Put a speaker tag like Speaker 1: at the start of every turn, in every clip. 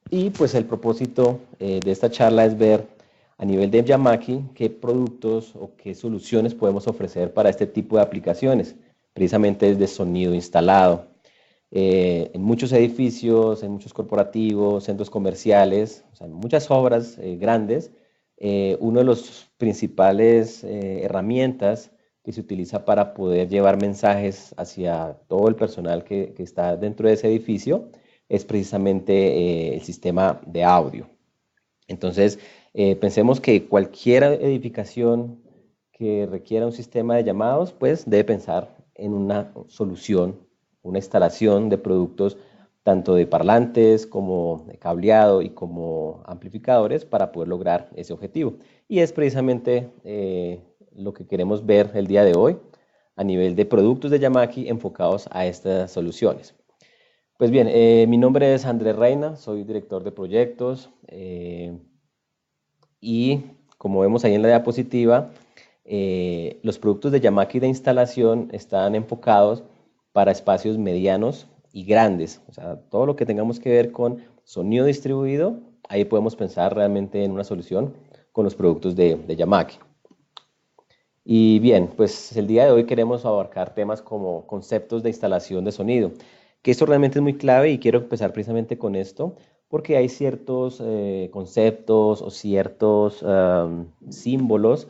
Speaker 1: Y pues el propósito de esta charla es ver a nivel de Yamaki qué productos o qué soluciones podemos ofrecer para este tipo de aplicaciones, precisamente desde sonido instalado. En muchos edificios, en muchos corporativos, centros comerciales, o sea, en muchas obras grandes, uno de los principales herramientas que se utiliza para poder llevar mensajes hacia todo el personal que está dentro de ese edificio es precisamente el sistema de audio. Entonces, pensemos que cualquier edificación que requiera un sistema de llamados, pues debe pensar en una solución, una instalación de productos tanto de parlantes como de cableado y como amplificadores para poder lograr ese objetivo. Y es precisamente lo que queremos ver el día de hoy a nivel de productos de Yamaki enfocados a estas soluciones. Pues bien, mi nombre es Andrés Reina, soy director de proyectos y como vemos ahí en la diapositiva, los productos de Yamaki de instalación están enfocados para espacios medianos y grandes. O sea, todo lo que tengamos que ver con sonido distribuido, ahí podemos pensar realmente en una solución con los productos de Yamaki. Y bien, pues el día de hoy queremos abarcar temas como conceptos de instalación de sonido, que esto realmente es muy clave y quiero empezar precisamente con esto, porque hay ciertos conceptos o ciertos símbolos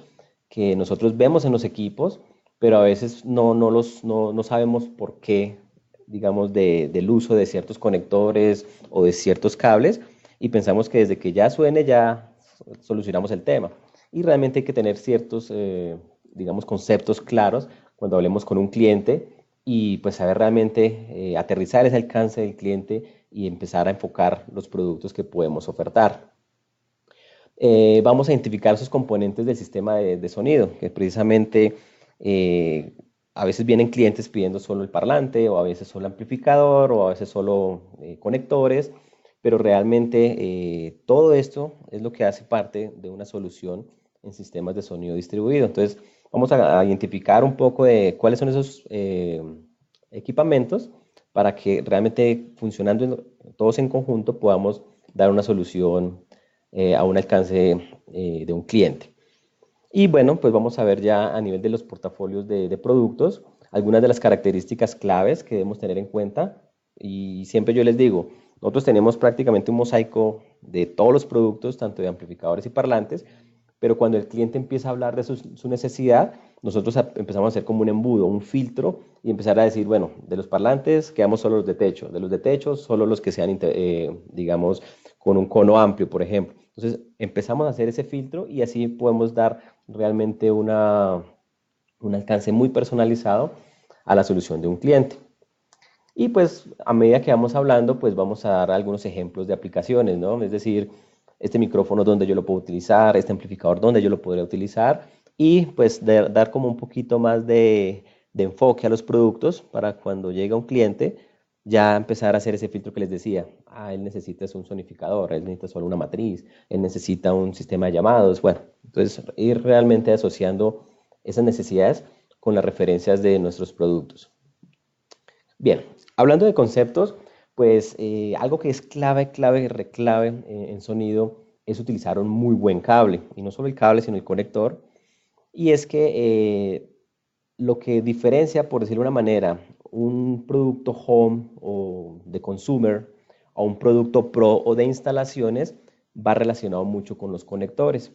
Speaker 1: que nosotros vemos en los equipos, pero a veces no sabemos por qué, digamos, del uso de ciertos conectores o de ciertos cables y pensamos que desde que ya suene ya solucionamos el tema. Y realmente hay que tener ciertos digamos, conceptos claros cuando hablemos con un cliente y pues saber realmente aterrizar ese alcance del cliente y empezar a enfocar los productos que podemos ofertar. Vamos a identificar esos componentes del sistema de sonido, que precisamente a veces vienen clientes pidiendo solo el parlante, o a veces solo amplificador, o a veces solo conectores, pero realmente todo esto es lo que hace parte de una solución en sistemas de sonido distribuido. Entonces, vamos a identificar un poco de cuáles son esos equipamientos para que realmente funcionando todos en conjunto podamos dar una solución a un alcance de un cliente. Y bueno, pues vamos a ver ya a nivel de los portafolios de productos algunas de las características claves que debemos tener en cuenta. Y siempre yo les digo, nosotros tenemos prácticamente un mosaico de todos los productos, tanto de amplificadores y parlantes, pero cuando el cliente empieza a hablar de su necesidad, nosotros empezamos a hacer como un embudo, un filtro y empezar a decir, bueno, de los parlantes quedamos solo de los de techo solo los que sean, digamos, con un cono amplio, por ejemplo. Entonces empezamos a hacer ese filtro y así podemos dar realmente un alcance muy personalizado a la solución de un cliente. Y pues a medida que vamos hablando, pues vamos a dar algunos ejemplos de aplicaciones, ¿no? Es decir, este micrófono donde yo lo puedo utilizar, este amplificador donde yo lo podría utilizar y pues dar como un poquito más de enfoque a los productos para cuando llega un cliente ya empezar a hacer ese filtro que les decía. Ah, él necesita un sonificador, él necesita solo una matriz, él necesita un sistema de llamados. Bueno, entonces ir realmente asociando esas necesidades con las referencias de nuestros productos. Bien, hablando de conceptos, pues algo que es clave, reclave en sonido es utilizar un muy buen cable. Y no solo el cable, sino el conector. Y es que lo que diferencia, por decirlo de una manera, un producto home o de consumer a un producto pro o de instalaciones va relacionado mucho con los conectores.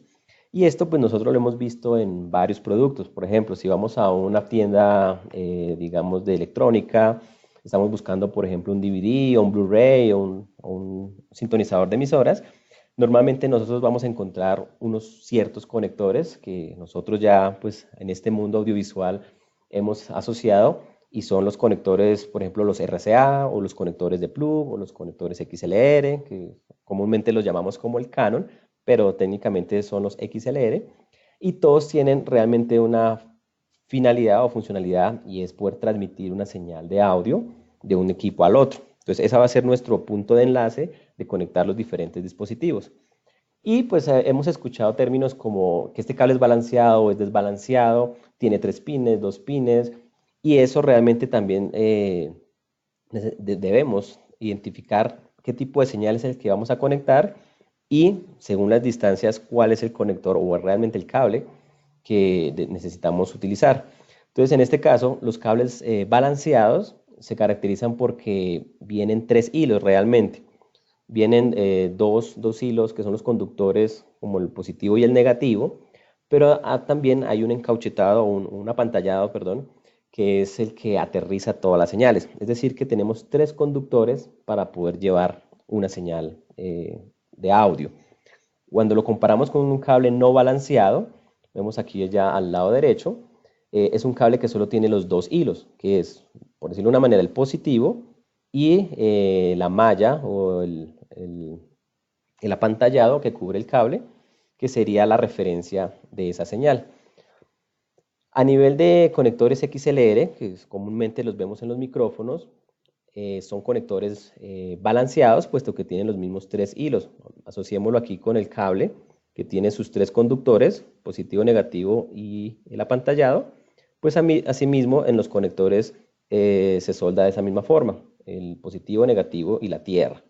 Speaker 1: Y esto pues nosotros lo hemos visto en varios productos. Por ejemplo, si vamos a una tienda, digamos, de electrónica, estamos buscando, por ejemplo, un DVD o un Blu-ray o un sintonizador de emisoras, normalmente nosotros vamos a encontrar unos ciertos conectores que nosotros ya, pues, en este mundo audiovisual hemos asociado y son los conectores, por ejemplo, los RCA o los conectores de plug o los conectores XLR, que comúnmente los llamamos como el Canon, pero técnicamente son los XLR y todos tienen realmente una finalidad o funcionalidad y es poder transmitir una señal de audio de un equipo al otro. Entonces, ese va a ser nuestro punto de enlace de conectar los diferentes dispositivos. Y pues hemos escuchado términos como que este cable es balanceado o es desbalanceado, tiene 3 pines, 2 pines, y eso realmente también debemos identificar qué tipo de señal es el que vamos a conectar y según las distancias cuál es el conector o realmente el cable que necesitamos utilizar. Entonces, en este caso, los cables balanceados se caracterizan porque vienen 3 hilos realmente. Vienen dos hilos que son los conductores, como el positivo y el negativo, pero también hay un encauchetado, un apantallado, perdón, que es el que aterriza todas las señales. Es decir, que tenemos 3 conductores para poder llevar una señal de audio. Cuando lo comparamos con un cable no balanceado, vemos aquí ya al lado derecho, es un cable que solo tiene los 2 hilos, que es, por decirlo de una manera, el positivo y la malla o el apantallado que cubre el cable, que sería la referencia de esa señal. A nivel de conectores XLR, que comúnmente los vemos en los micrófonos, son conectores balanceados, puesto que tienen los mismos 3 hilos. Asociémoslo aquí con el cable, que tiene sus 3 conductores, positivo, negativo y el apantallado. Pues asimismo en los conectores se solda de esa misma forma, el positivo, negativo y la tierra.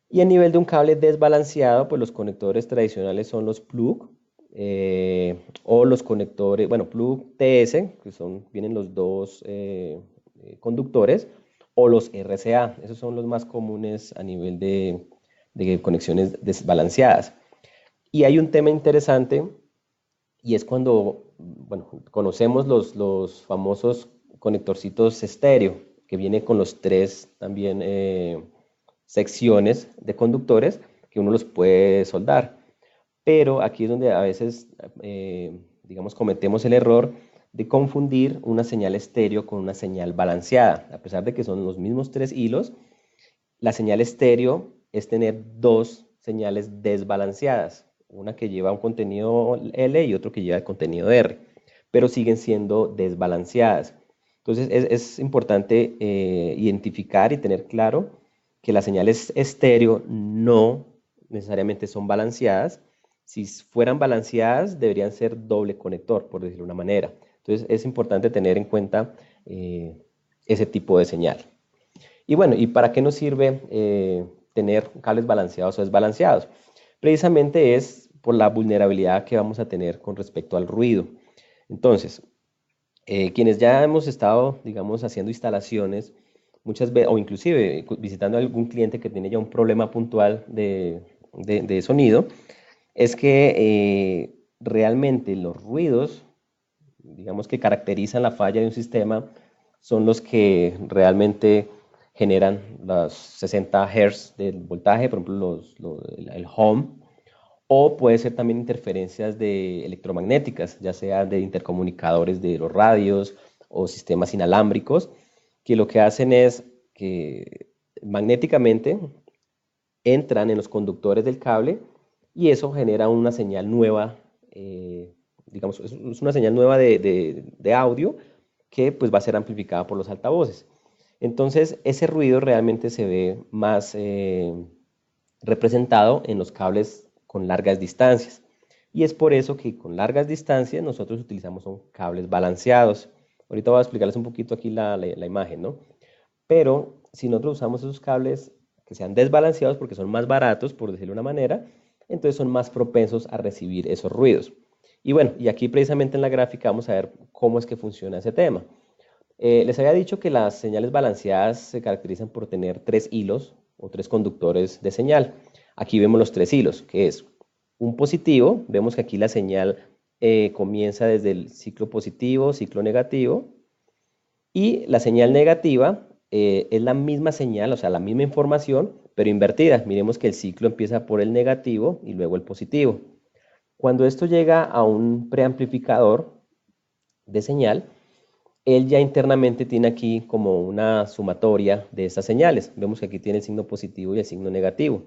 Speaker 1: Y a nivel de un cable desbalanceado, pues los conectores tradicionales son los plug, o los conectores, bueno, plug TS, que vienen los dos conductores, o los RCA. Esos son los más comunes a nivel de conexiones desbalanceadas. Y hay un tema interesante, y es cuando, bueno, conocemos los famosos conectorcitos estéreo, que viene con los 3 también secciones de conductores que uno los puede soldar. Pero aquí es donde a veces, digamos, cometemos el error de confundir una señal estéreo con una señal balanceada. A pesar de que son los mismos 3 hilos, la señal estéreo es tener 2 señales desbalanceadas. Una que lleva un contenido L y otro que lleva el contenido R, pero siguen siendo desbalanceadas. Entonces es importante identificar y tener claro que las señales estéreo no necesariamente son balanceadas. Si fueran balanceadas, deberían ser doble conector, por decirlo de una manera. Entonces es importante tener en cuenta ese tipo de señal. Y bueno, ¿y para qué nos sirve tener cables balanceados o desbalanceados? Precisamente es por la vulnerabilidad que vamos a tener con respecto al ruido. Entonces, quienes ya hemos estado, digamos, haciendo instalaciones, muchas veces, o inclusive visitando a algún cliente que tiene ya un problema puntual de sonido, es que realmente los ruidos, digamos, que caracterizan la falla de un sistema, son los que realmente generan los 60 Hz del voltaje, por ejemplo, el home, o puede ser también interferencias electromagnéticas, ya sea de intercomunicadores de los radios o sistemas inalámbricos, que lo que hacen es que magnéticamente entran en los conductores del cable y eso genera una señal nueva, digamos, es una señal nueva de audio que pues va a ser amplificada por los altavoces. Entonces ese ruido realmente se ve más representado en los cables con largas distancias. Y es por eso que con largas distancias nosotros utilizamos son cables balanceados. Ahorita voy a explicarles un poquito aquí la imagen, ¿no? Pero si nosotros usamos esos cables que sean desbalanceados porque son más baratos, por decirlo de una manera, entonces son más propensos a recibir esos ruidos. Y bueno, y aquí precisamente en la gráfica vamos a ver cómo es que funciona ese tema. Les había dicho que las señales balanceadas se caracterizan por tener 3 hilos o 3 conductores de señal. Aquí vemos los 3 hilos, que es un positivo. Vemos que aquí la señal comienza desde el ciclo positivo, ciclo negativo. Y la señal negativa es la misma señal, o sea, la misma información, pero invertida. Miremos que el ciclo empieza por el negativo y luego el positivo. Cuando esto llega a un preamplificador de señal, él ya internamente tiene aquí como una sumatoria de estas señales. Vemos que aquí tiene el signo positivo y el signo negativo.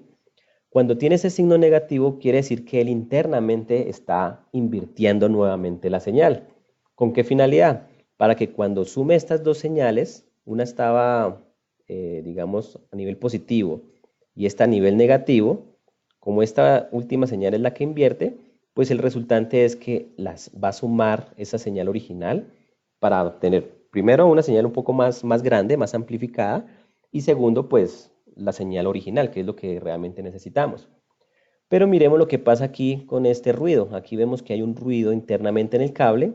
Speaker 1: Cuando tiene ese signo negativo, quiere decir que él internamente está invirtiendo nuevamente la señal. ¿Con qué finalidad? Para que cuando sume estas 2 señales, una estaba, digamos, a nivel positivo y esta a nivel negativo, como esta última señal es la que invierte, pues el resultante es que las va a sumar esa señal original para obtener, primero, una señal un poco más grande, más amplificada, y segundo, pues la señal original, que es lo que realmente necesitamos. Pero miremos lo que pasa aquí con este ruido. Aquí vemos que hay un ruido internamente en el cable,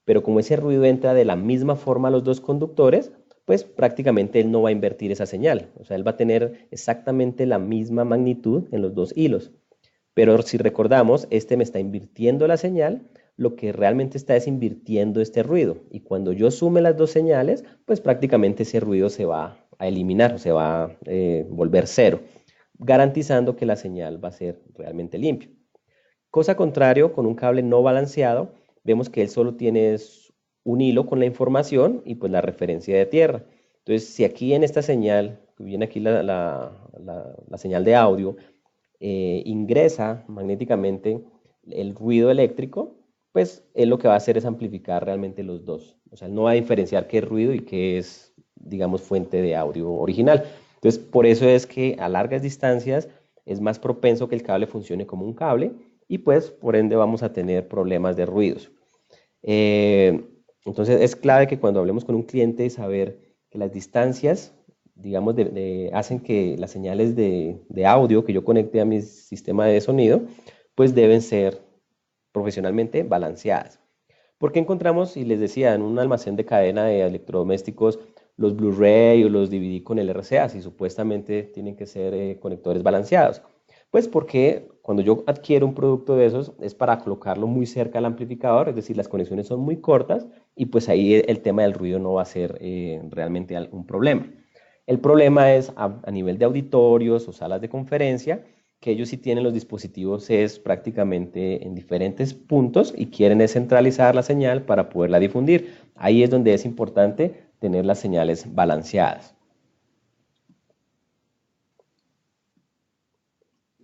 Speaker 1: pero como ese ruido entra de la misma forma a los dos conductores, pues prácticamente él no va a invertir esa señal. O sea, él va a tener exactamente la misma magnitud en los dos hilos. Pero si recordamos, este me está invirtiendo la señal, lo que realmente está es invirtiendo este ruido. Y cuando yo sume las dos señales, pues prácticamente ese ruido se va a eliminar, o se va a volver cero, garantizando que la señal va a ser realmente limpia. Cosa contrario, con un cable no balanceado, vemos que él solo tiene un hilo con la información y pues la referencia de tierra. Entonces, si aquí en esta señal, que viene aquí la señal de audio, ingresa magnéticamente el ruido eléctrico, pues él lo que va a hacer es amplificar realmente los dos. O sea, él no va a diferenciar qué es ruido y qué es, digamos, fuente de audio original. Entonces, por eso es que a largas distancias es más propenso que el cable funcione como un cable y pues por ende vamos a tener problemas de ruidos. Entonces es clave que cuando hablemos con un cliente saber que las distancias, digamos, hacen que las señales de audio que yo conecte a mi sistema de sonido, pues deben ser profesionalmente balanceadas. Porque encontramos, y les decía, en un almacén de cadena de electrodomésticos, los Blu-ray o los DVD con el RCA, si supuestamente tienen que ser conectores balanceados. Pues porque cuando yo adquiero un producto de esos es para colocarlo muy cerca al amplificador, es decir, las conexiones son muy cortas y pues ahí el tema del ruido no va a ser realmente un problema. El problema es a nivel de auditorios o salas de conferencia, que ellos sí tienen los dispositivos es prácticamente en diferentes puntos y quieren centralizar la señal para poderla difundir. Ahí es donde es importante tener las señales balanceadas.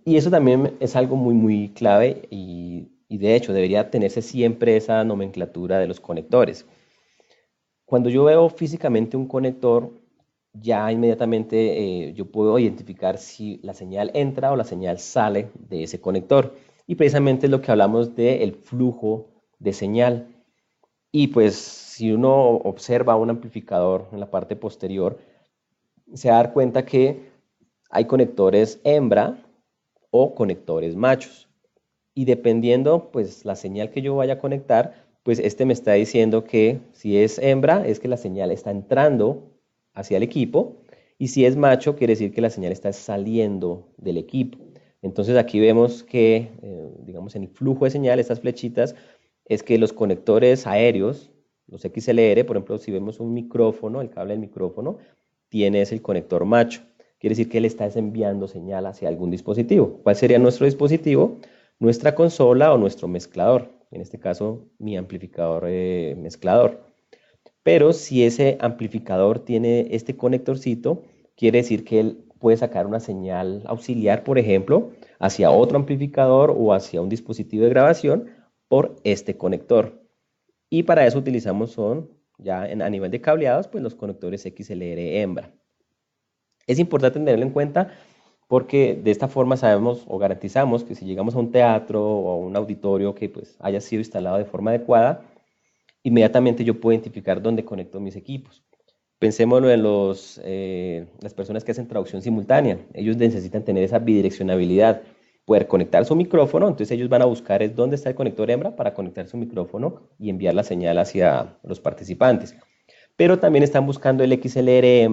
Speaker 1: Y eso también es algo muy clave y de hecho debería tenerse siempre esa nomenclatura de los conectores. Cuando yo veo físicamente un conector, ya inmediatamente yo puedo identificar si la señal entra o la señal sale de ese conector. Y precisamente es lo que hablamos del flujo de señal. Y pues si uno observa un amplificador en la parte posterior, se va a dar cuenta que hay conectores hembra o conectores machos. Y dependiendo pues la señal que yo vaya a conectar, pues este me está diciendo que si es hembra es que la señal está entrando hacia el equipo y si es macho quiere decir que la señal está saliendo del equipo. Entonces aquí vemos que, digamos en el flujo de señal, estas flechitas, es que los conectores aéreos, los XLR, por ejemplo, si vemos un micrófono, el cable del micrófono, tiene el conector macho. Quiere decir que él está enviando señal hacia algún dispositivo. ¿Cuál sería nuestro dispositivo? Nuestra consola o nuestro mezclador, en este caso mi amplificador mezclador. Pero si ese amplificador tiene este conectorcito, quiere decir que él puede sacar una señal auxiliar, por ejemplo, hacia otro amplificador o hacia un dispositivo de grabación por este conector. Y para eso utilizamos ya a nivel de cableados, pues los conectores XLR hembra. Es importante tenerlo en cuenta porque de esta forma sabemos o garantizamos que si llegamos a un teatro o a un auditorio que pues haya sido instalado de forma adecuada, inmediatamente yo puedo identificar dónde conecto mis equipos. Pensémoslo en las personas que hacen traducción simultánea. Ellos necesitan tener esa bidireccionalidad, poder conectar su micrófono, entonces ellos van a buscar es dónde está el conector hembra para conectar su micrófono y enviar la señal hacia los participantes. Pero también están buscando el XLR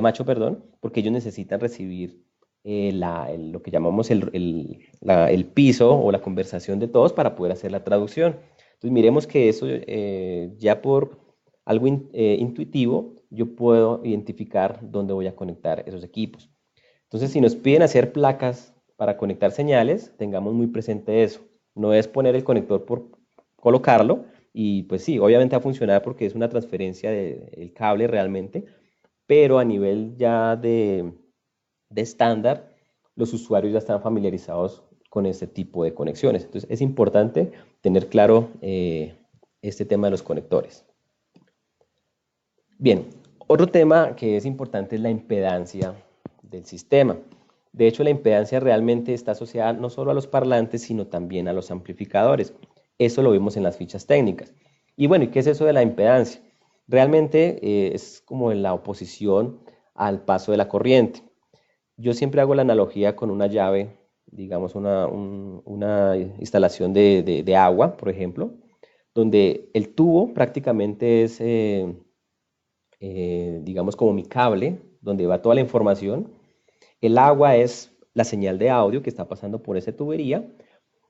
Speaker 1: macho, perdón, porque ellos necesitan recibir lo que llamamos el piso o la conversación de todos para poder hacer la traducción. Entonces miremos que eso ya por algo intuitivo yo puedo identificar dónde voy a conectar esos equipos. Entonces si nos piden hacer placas para conectar señales, tengamos muy presente eso. No es poner el conector por colocarlo y pues sí, obviamente va a funcionar porque es una transferencia del cable realmente, pero a nivel ya de estándar, los usuarios ya están familiarizados con este tipo de conexiones. Entonces es importante tener claro este tema de los conectores. Bien, otro tema que es importante es la impedancia del sistema. De hecho, la impedancia realmente está asociada no solo a los parlantes, sino también a los amplificadores. Eso lo vimos en las fichas técnicas. Y bueno, ¿y qué es eso de la impedancia? Realmente es como la oposición al paso de la corriente. yo siempre hago la analogía con una llave, digamos una instalación de agua, por ejemplo, donde el tubo prácticamente es, digamos, como mi cable, donde va toda la información. El agua es la señal de audio que está pasando por esa tubería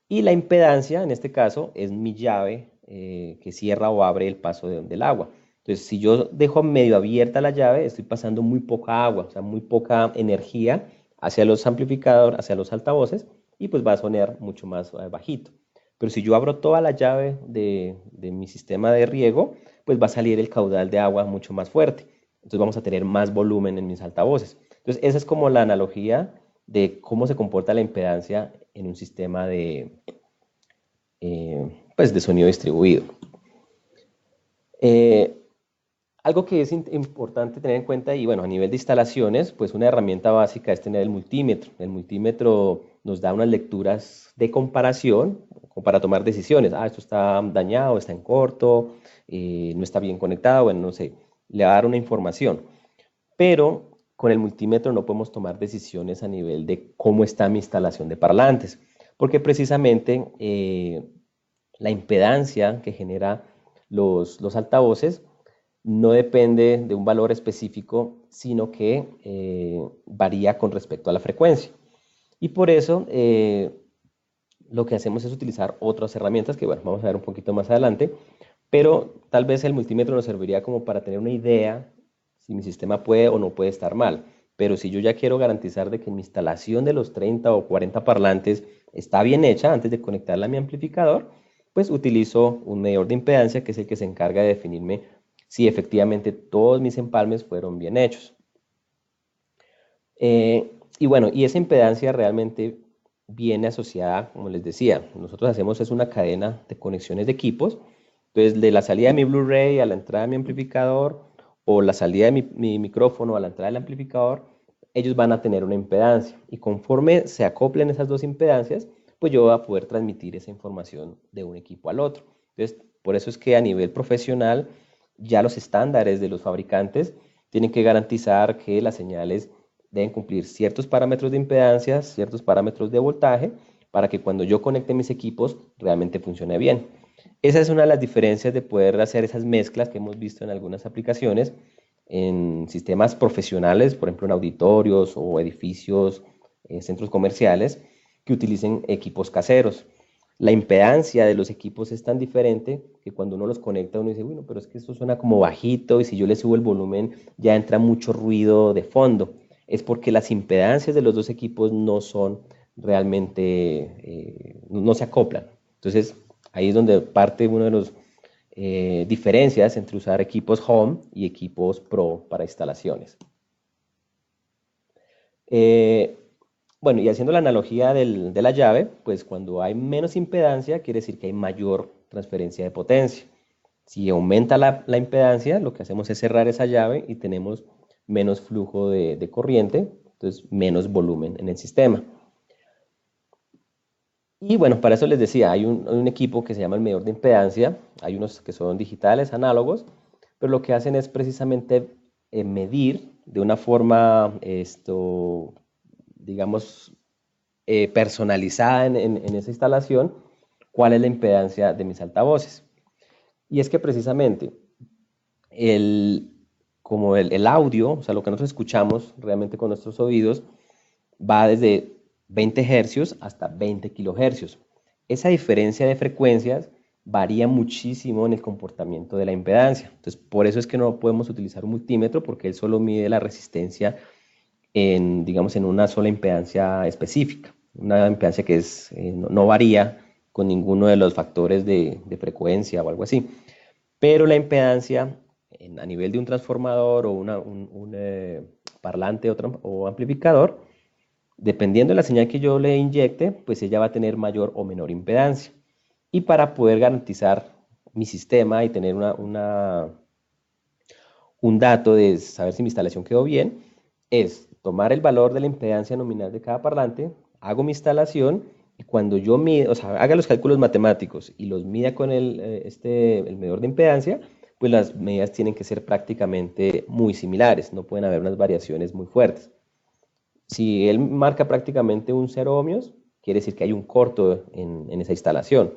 Speaker 1: y la impedancia, en este caso, es mi llave que cierra o abre el paso del agua. Entonces, si yo dejo medio abierta la llave, estoy pasando muy poca agua, o sea, muy poca energía hacia los amplificadores, hacia los altavoces, y pues va a sonar mucho más bajito. Pero si yo abro toda la llave de mi sistema de riego, pues va a salir el caudal de agua mucho más fuerte. Entonces vamos a tener más volumen en mis altavoces. Entonces, esa es como la analogía de cómo se comporta la impedancia en un sistema pues de sonido distribuido. Eh, Algo que es importante tener en cuenta, y bueno, a nivel de instalaciones, pues una herramienta básica es tener el multímetro. El multímetro nos da unas lecturas de comparación para tomar decisiones. Ah, esto está dañado, está en corto, no está bien conectado, bueno, no sé, le va a dar una información. Pero con el multímetro no podemos tomar decisiones a nivel de cómo está mi instalación de parlantes, porque precisamente la impedancia que genera los altavoces no depende de un valor específico, sino que varía con respecto a la frecuencia. Y por eso lo que hacemos es utilizar otras herramientas que, bueno, vamos a ver un poquito más adelante, pero tal vez el multímetro nos serviría como para tener una idea si mi sistema puede o no puede estar mal. Pero si yo ya quiero garantizar de que mi instalación de los 30 o 40 parlantes está bien hecha antes de conectarla a mi amplificador, pues utilizo un medidor de impedancia que es el que se encarga de definirme si efectivamente todos mis empalmes fueron bien hechos. Y bueno, y esa impedancia realmente viene asociada, como les decía, nosotros hacemos es una cadena de conexiones de equipos. Entonces, de la salida de mi Blu-ray a la entrada de mi amplificador o la salida de mi micrófono a la entrada del amplificador, ellos van a tener una impedancia. Y conforme se acoplen esas dos impedancias, pues yo voy a poder transmitir esa información de un equipo al otro. Entonces, por eso es que a nivel profesional, ya los estándares de los fabricantes tienen que garantizar que las señales deben cumplir ciertos parámetros de impedancia, ciertos parámetros de voltaje, para que cuando yo conecte mis equipos realmente funcione bien. Esa es una de las diferencias de poder hacer esas mezclas que hemos visto en algunas aplicaciones en sistemas profesionales, por ejemplo en auditorios o edificios, centros comerciales, que utilicen equipos caseros. La impedancia de los equipos es tan diferente que cuando uno los conecta uno dice, bueno, pero es que esto suena como bajito y si yo le subo el volumen ya entra mucho ruido de fondo. Es porque las impedancias de los dos equipos no son realmente, no se acoplan. Entonces, ahí es donde parte uno de los diferencias entre usar equipos home y equipos pro para instalaciones. Eh, bueno, y haciendo la analogía de la llave, pues cuando hay menos impedancia quiere decir que hay mayor transferencia de potencia. Si aumenta la impedancia, lo que hacemos es cerrar esa llave y tenemos menos flujo de corriente, entonces menos volumen en el sistema. Y bueno, para eso les decía, hay un equipo que se llama el medidor de impedancia, hay unos que son digitales, análogos, pero lo que hacen es precisamente medir de una forma, digamos, personalizada en esa instalación, cuál es la impedancia de mis altavoces. Y es que precisamente el, como el audio, o sea, lo que nosotros escuchamos realmente con nuestros oídos, va desde 20 hercios hasta 20 kilohercios. Esa diferencia de frecuencias varía muchísimo en el comportamiento de la impedancia. Entonces, por eso es que no podemos utilizar un multímetro porque él solo mide la resistencia en, digamos, en una sola impedancia específica. Una impedancia que es, no varía con ninguno de los factores de frecuencia o algo así. Pero la impedancia a nivel de un transformador o un parlante o amplificador, dependiendo de la señal que yo le inyecte, pues ella va a tener mayor o menor impedancia. Y para poder garantizar mi sistema y tener un dato de saber si mi instalación quedó bien, es tomar el valor de la impedancia nominal de cada parlante, hago mi instalación y cuando yo mida, o sea, haga los cálculos matemáticos y los mida con el medidor de impedancia, pues las medidas tienen que ser prácticamente muy similares, no pueden haber unas variaciones muy fuertes. Si él marca prácticamente un 0 ohmios, quiere decir que hay un corto en esa instalación.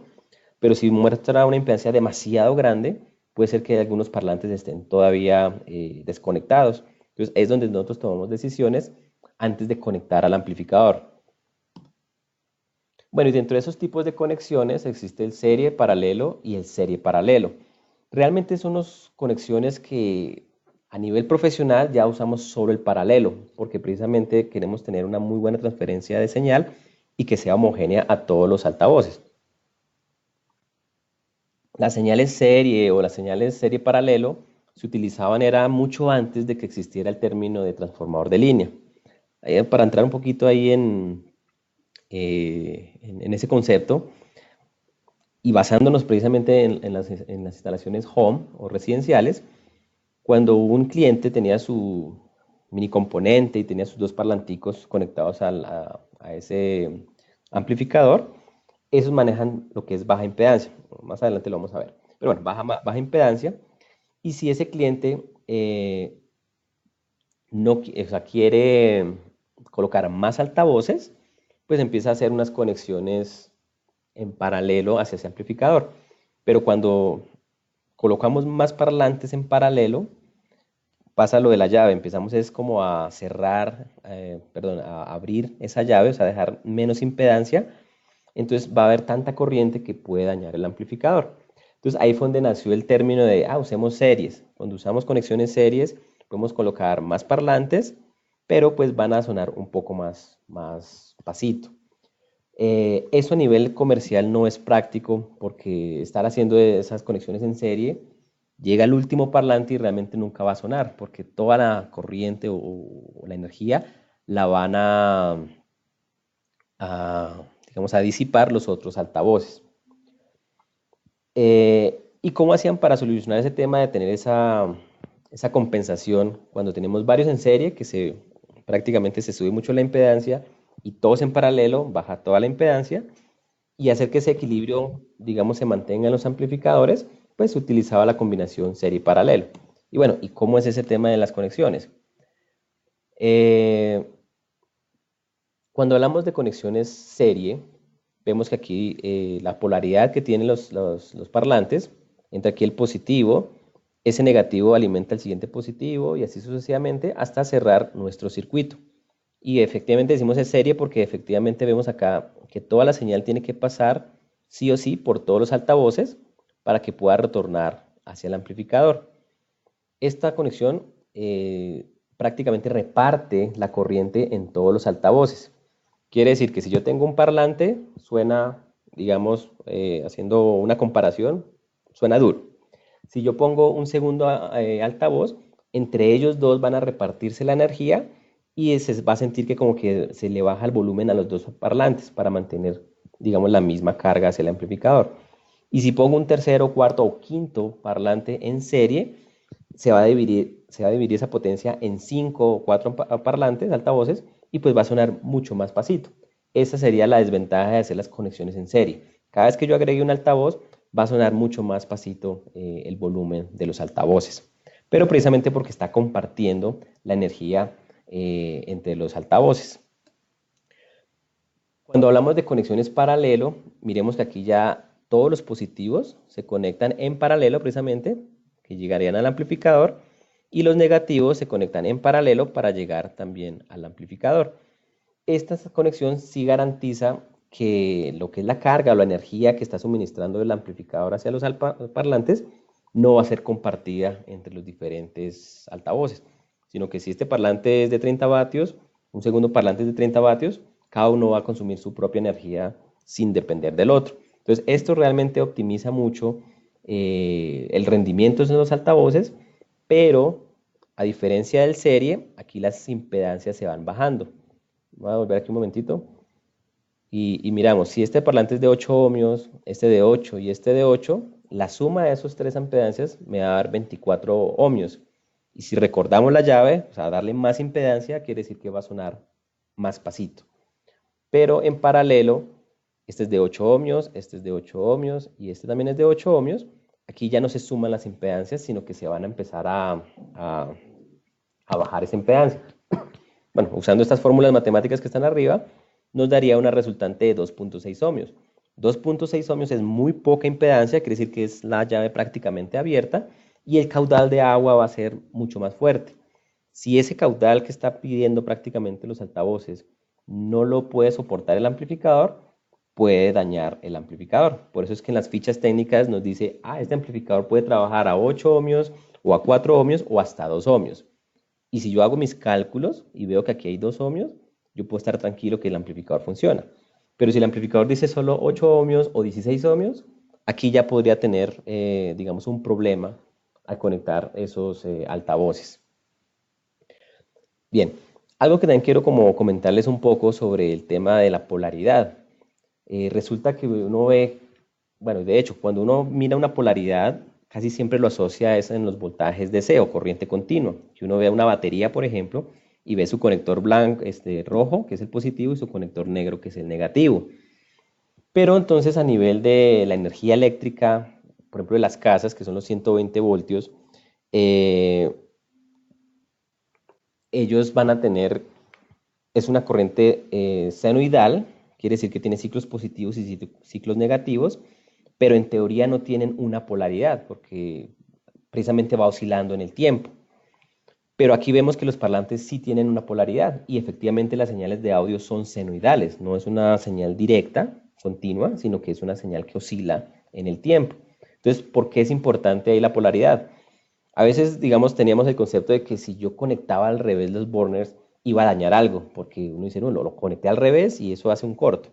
Speaker 1: Pero si muestra una impedancia demasiado grande, puede ser que algunos parlantes estén todavía desconectados. Entonces es donde nosotros tomamos decisiones antes de conectar al amplificador. Bueno, y dentro de esos tipos de conexiones existe el serie paralelo y el serie paralelo. Realmente son unas conexiones que a nivel profesional ya usamos solo el paralelo, porque precisamente queremos tener una muy buena transferencia de señal y que sea homogénea a todos los altavoces. Las señales serie o las señales serie paralelo se utilizaban era mucho antes de que existiera el término de transformador de línea. Para entrar un poquito ahí en ese concepto, y basándonos precisamente en las instalaciones home o residenciales, cuando un cliente tenía su mini componente y tenía sus dos parlanticos conectados a ese amplificador, esos manejan lo que es baja impedancia. Más adelante lo vamos a ver. Pero bueno, baja impedancia. Y si ese cliente no, o sea, quiere colocar más altavoces, pues empieza a hacer unas conexiones en paralelo hacia ese amplificador. Pero cuando colocamos más parlantes en paralelo, pasa lo de la llave. Empezamos es como a cerrar, perdón, a abrir esa llave, o sea, dejar menos impedancia. Entonces va a haber tanta corriente que puede dañar el amplificador. Entonces ahí fue donde nació el término de, usemos series. Cuando usamos conexiones series, podemos colocar más parlantes, pero pues van a sonar un poco más pasito. Eso a nivel comercial no es práctico porque estar haciendo esas conexiones en serie, llega el último parlante y realmente nunca va a sonar porque toda la corriente o la energía la van digamos, a disipar los otros altavoces. ¿Y cómo hacían para solucionar ese tema de tener esa compensación cuando tenemos varios en serie prácticamente se sube mucho la impedancia y todos en paralelo baja toda la impedancia y hacer que ese equilibrio, digamos, se mantenga en los amplificadores? Pues se utilizaba la combinación serie y paralelo. Y bueno, ¿y cómo es ese tema de las conexiones? Eh, Cuando hablamos de conexiones serie, vemos que aquí la polaridad que tienen los parlantes, entra aquí el positivo, ese negativo alimenta el siguiente positivo y así sucesivamente hasta cerrar nuestro circuito. Y efectivamente decimos es serie porque efectivamente vemos acá que toda la señal tiene que pasar sí o sí por todos los altavoces para que pueda retornar hacia el amplificador. Esta conexión prácticamente reparte la corriente en todos los altavoces. Quiere decir que si yo tengo un parlante, suena, digamos, haciendo una comparación, suena duro. Si yo pongo un segundo altavoz, entre ellos dos van a repartirse la energía y se va a sentir que como que se le baja el volumen a los dos parlantes para mantener, digamos, la misma carga hacia el amplificador. Y si pongo un tercero, cuarto o quinto parlante en serie, se va a dividir esa potencia en 5 o 4 parlantes, altavoces, y pues va a sonar mucho más pasito. Esa sería la desventaja de hacer las conexiones en serie. Cada vez que yo agregue un altavoz, va a sonar mucho más pasito el volumen de los altavoces. Pero precisamente porque está compartiendo la energía entre los altavoces. Cuando hablamos de conexiones paralelo, miremos que aquí ya todos los positivos se conectan en paralelo precisamente, que llegarían al amplificador, y los negativos se conectan en paralelo para llegar también al amplificador. Esta conexión sí garantiza que lo que es la carga o la energía que está suministrando el amplificador hacia los parlantes no va a ser compartida entre los diferentes altavoces, sino que si este parlante es de 30 vatios, un segundo parlante es de 30 vatios, cada uno va a consumir su propia energía sin depender del otro. Entonces, esto realmente optimiza mucho el rendimiento de los altavoces, pero a diferencia del serie, aquí las impedancias se van bajando. Voy a volver aquí un momentito. Y miramos, si este parlante es de 8 ohmios, este de 8 y este de 8, la suma de esos tres impedancias me va a dar 24 ohmios. Y si recordamos la llave, o sea, darle más impedancia, quiere decir que va a sonar más pasito. Pero en paralelo, este es de 8 ohmios, este es de 8 ohmios y este también es de 8 ohmios. Aquí ya no se suman las impedancias, sino que se van a empezar a bajar esa impedancia. bueno, usando estas fórmulas matemáticas que están arriba, nos daría una resultante de 2.6 ohmios. 2.6 ohmios es muy poca impedancia, quiere decir que es la llave prácticamente abierta y el caudal de agua va a ser mucho más fuerte. Si ese caudal que está pidiendo prácticamente los altavoces no lo puede soportar el amplificador, puede dañar el amplificador. Por eso es que en las fichas técnicas nos dice, este amplificador puede trabajar a 8 ohmios o a 4 ohmios o hasta 2 ohmios. Y si yo hago mis cálculos y veo que aquí hay 2 ohmios, yo puedo estar tranquilo que el amplificador funciona. Pero si el amplificador dice solo 8 ohmios o 16 ohmios, aquí ya podría tener, digamos, un problema al conectar esos altavoces. Bien, algo que también quiero como comentarles un poco sobre el tema de la polaridad. Resulta que uno ve, bueno, de hecho, cuando uno mira una polaridad, casi siempre lo asocia a eso en los voltajes DC o corriente continua. Si uno ve una batería, por ejemplo, y ve su conector blanco, rojo, que es el positivo, y su conector negro, que es el negativo. Pero entonces a nivel de la energía eléctrica, por ejemplo, de las casas, que son los 120 voltios, eh, ellos van a tener, es una corriente senoidal, quiere decir que tiene ciclos positivos y ciclos negativos, pero en teoría no tienen una polaridad, porque precisamente va oscilando en el tiempo. Pero aquí vemos que los parlantes sí tienen una polaridad y efectivamente las señales de audio son senoidales, no es una señal directa, continua, sino que es una señal que oscila en el tiempo. Entonces, ¿por qué es importante ahí la polaridad? A veces, digamos, teníamos el concepto de que si yo conectaba al revés los burners, iba a dañar algo, porque uno dice, no, lo conecté al revés y eso hace un corto.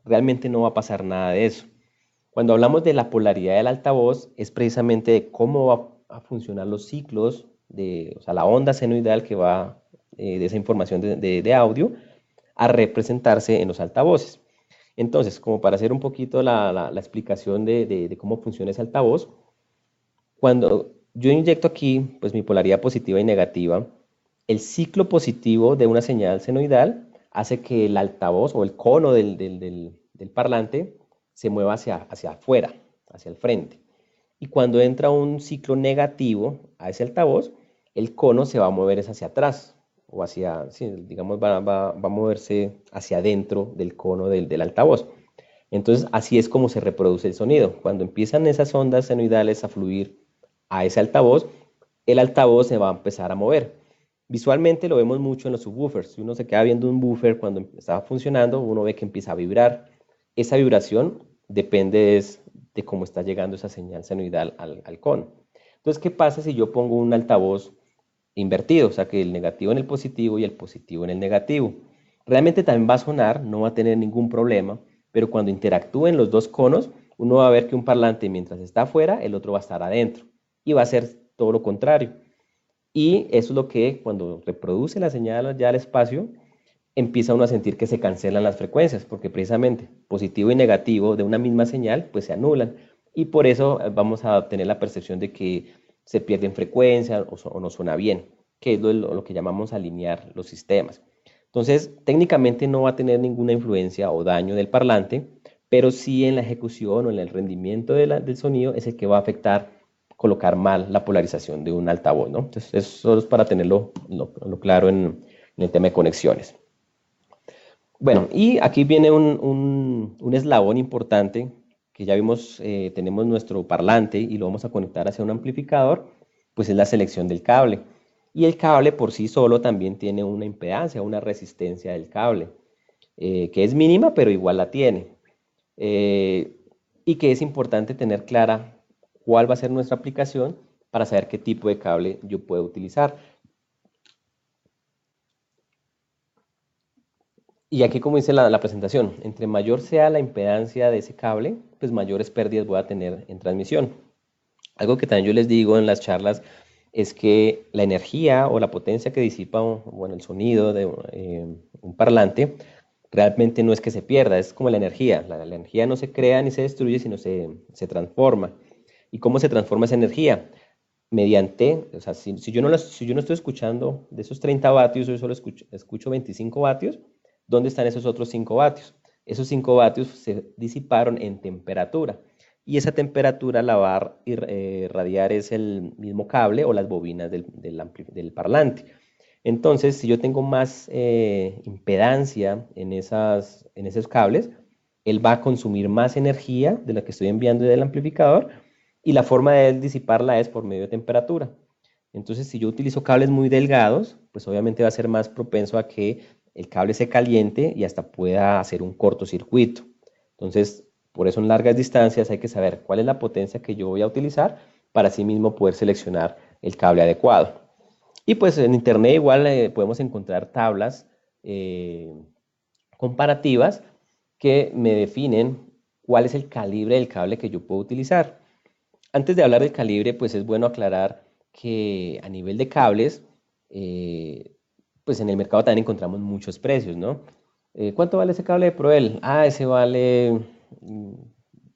Speaker 1: Realmente no va a pasar nada de eso. Cuando hablamos de la polaridad del altavoz, es precisamente de cómo va a funcionar los ciclos, o sea, la onda senoidal que va de esa información de audio a representarse en los altavoces. Entonces, como para hacer un poquito la explicación de cómo funciona ese altavoz, cuando yo inyecto aquí pues mi polaridad positiva y negativa, el ciclo positivo de una señal senoidal hace que el altavoz o el cono del parlante se mueva hacia afuera, hacia el frente. Y cuando entra un ciclo negativo a ese altavoz, el cono se va a mover hacia atrás, o hacia, sí, digamos, va a moverse hacia adentro del cono del altavoz. Entonces, así es como se reproduce el sonido. Cuando empiezan esas ondas senoidales a fluir a ese altavoz, el altavoz se va a empezar a mover. Visualmente lo vemos mucho en los subwoofers. Si uno se queda viendo un buffer cuando está funcionando, uno ve que empieza a vibrar. Esa vibración depende de cómo está llegando esa señal senoidal al cono. Entonces, ¿qué pasa si yo pongo un altavoz invertido? O sea, que el negativo en el positivo y el positivo en el negativo. Realmente también va a sonar, no va a tener ningún problema, pero cuando interactúen los dos conos, uno va a ver que un parlante mientras está afuera, el otro va a estar adentro. Y va a ser todo lo contrario. Y eso es lo que cuando reproduce la señal ya al espacio, empieza uno a sentir que se cancelan las frecuencias, porque precisamente positivo y negativo de una misma señal, pues se anulan. Y por eso vamos a tener la percepción de que se pierden frecuencias o no suena bien, que es lo que llamamos alinear los sistemas. Entonces, técnicamente no va a tener ninguna influencia o daño del parlante, pero sí en la ejecución o en el rendimiento del sonido es el que va a afectar colocar mal la polarización de un altavoz, ¿no? Entonces, eso es para tenerlo claro en el tema de conexiones. Bueno, y aquí viene un eslabón importante que ya vimos, tenemos nuestro parlante y lo vamos a conectar hacia un amplificador, pues es la selección del cable. Y el cable por sí solo también tiene una impedancia, una resistencia del cable, que es mínima, pero igual la tiene. Y que es importante tener clara cuál va a ser nuestra aplicación para saber qué tipo de cable yo puedo utilizar. Y aquí, como dice la presentación, entre mayor sea la impedancia de ese cable, pues mayores pérdidas voy a tener en transmisión. Algo que también yo les digo en las charlas es que la energía o la potencia que disipa bueno, el sonido de un parlante realmente no es que se pierda, es como la energía. La energía no se crea ni se destruye, sino se transforma. ¿Y cómo se transforma esa energía? Mediante, o sea, si yo no estoy escuchando de esos 30 vatios, yo solo escucho 25 vatios, ¿dónde están esos otros 5 vatios? Esos 5 vatios se disiparon en temperatura y esa temperatura la va a irradiar es el mismo cable o las bobinas del parlante. Entonces, si yo tengo más impedancia en esos cables, él va a consumir más energía de la que estoy enviando del amplificador y la forma de él disiparla es por medio de temperatura. Entonces, si yo utilizo cables muy delgados, pues obviamente va a ser más propenso a que el cable se caliente y hasta pueda hacer un cortocircuito. Entonces, por eso en largas distancias hay que saber cuál es la potencia que yo voy a utilizar para así mismo poder seleccionar el cable adecuado. Y pues en internet igual podemos encontrar tablas eh, comparativas que me definen cuál es el calibre del cable que yo puedo utilizar. Antes de hablar del calibre, pues es bueno aclarar que a nivel de cables, eh, pues en el mercado también encontramos muchos precios, ¿no? ¿Cuánto vale ese cable de Proel? Ah, ese vale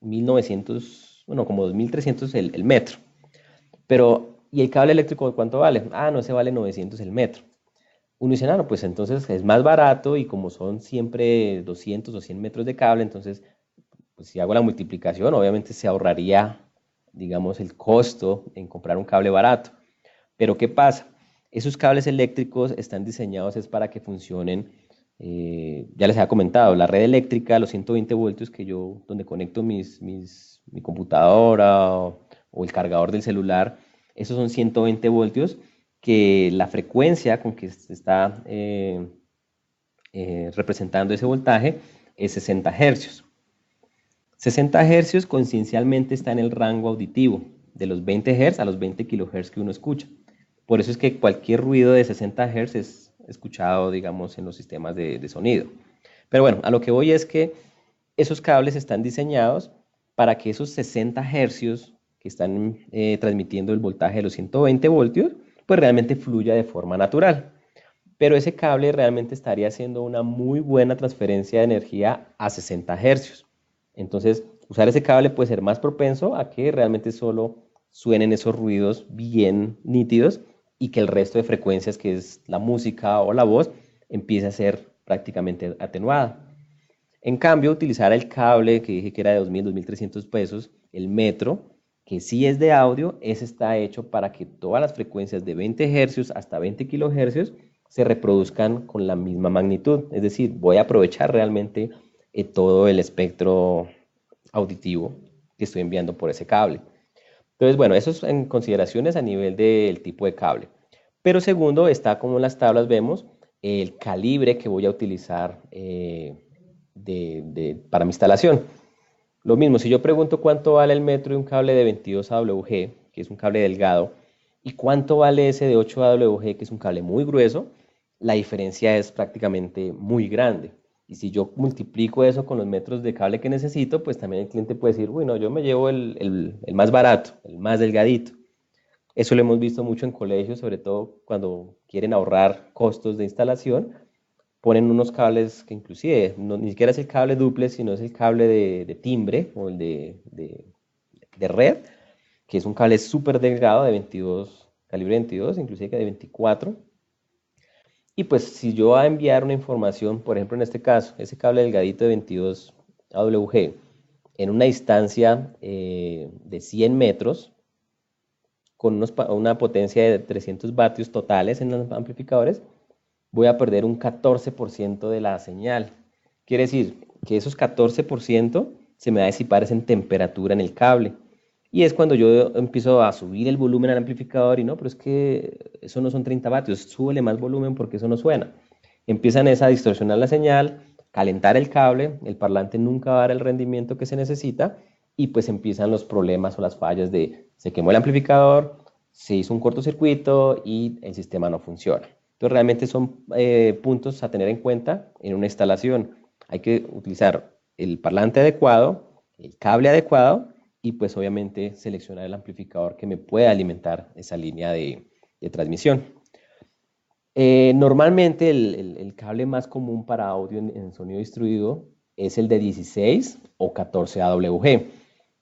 Speaker 1: 1900, bueno, como 2300 el metro. Pero, ¿y el cable eléctrico cuánto vale? Ah, no, ese vale 900 el metro. Uno dice, no, pues entonces es más barato y como son siempre 200 o 100 metros de cable, entonces, pues si hago la multiplicación, obviamente se ahorraría, digamos, el costo en comprar un cable barato. Pero ¿qué pasa? Esos cables eléctricos están diseñados es para que funcionen, ya les había comentado, la red eléctrica, los 120 voltios que yo, donde conecto mi computadora o el cargador del celular, esos son 120 voltios que la frecuencia con que se está representando ese voltaje es 60 hercios. 60 hercios conciencialmente está en el rango auditivo, de los 20 Hz a los 20 kHz que uno escucha. Por eso es que cualquier ruido de 60 Hz es escuchado, digamos, en los sistemas de sonido. Pero bueno, a lo que voy es que esos cables están diseñados para que esos 60 hercios que están transmitiendo el voltaje de los 120 voltios, pues realmente fluya de forma natural. Pero ese cable realmente estaría haciendo una muy buena transferencia de energía a 60 hercios. Entonces, usar ese cable puede ser más propenso a que realmente solo suenen esos ruidos bien nítidos y que el resto de frecuencias, que es la música o la voz, empiece a ser prácticamente atenuada. En cambio, utilizar el cable que dije que era de 2.000, 2.300 pesos, el metro, que sí es de audio, ese está hecho para que todas las frecuencias de 20 hercios hasta 20 kilohercios se reproduzcan con la misma magnitud. Es decir, voy a aprovechar realmente todo el espectro auditivo que estoy enviando por ese cable. Entonces, bueno, eso es en consideraciones a nivel del tipo de cable. Pero segundo, está como en las tablas vemos, el calibre que voy a utilizar para mi instalación. Lo mismo, si yo pregunto cuánto vale el metro de un cable de 22 AWG, que es un cable delgado, y cuánto vale ese de 8 AWG, que es un cable muy grueso, la diferencia es prácticamente muy grande. Y si yo multiplico eso con los metros de cable que necesito, pues también el cliente puede decir, bueno, yo me llevo el más barato, el más delgadito. Eso lo hemos visto mucho en colegios, sobre todo cuando quieren ahorrar costos de instalación, ponen unos cables que inclusive ni siquiera es el cable duplex, sino es el cable de timbre o el de red, que es un cable súper delgado de 22, calibre 22, inclusive que de 24. Y pues si yo voy a enviar una información, por ejemplo en este caso, ese cable delgadito de 22 AWG, en una distancia de 100 metros, con una potencia de 300 vatios totales en los amplificadores, voy a perder un 14% de la señal. Quiere decir que esos 14% se me va a disipar en temperatura en el cable. Y es cuando yo empiezo a subir el volumen al amplificador y no, pero es que eso no son 30 vatios, súbele más volumen porque eso no suena. Empiezan a distorsionar la señal, calentar el cable, el parlante nunca va a dar el rendimiento que se necesita y pues empiezan los problemas o las fallas de se quemó el amplificador, se hizo un cortocircuito y el sistema no funciona. Entonces realmente son puntos a tener en cuenta en una instalación. Hay que utilizar el parlante adecuado, el cable adecuado y pues obviamente seleccionar el amplificador que me pueda alimentar esa línea de transmisión. Normalmente el cable más común para audio en sonido distribuido es el de 16 o 14 AWG,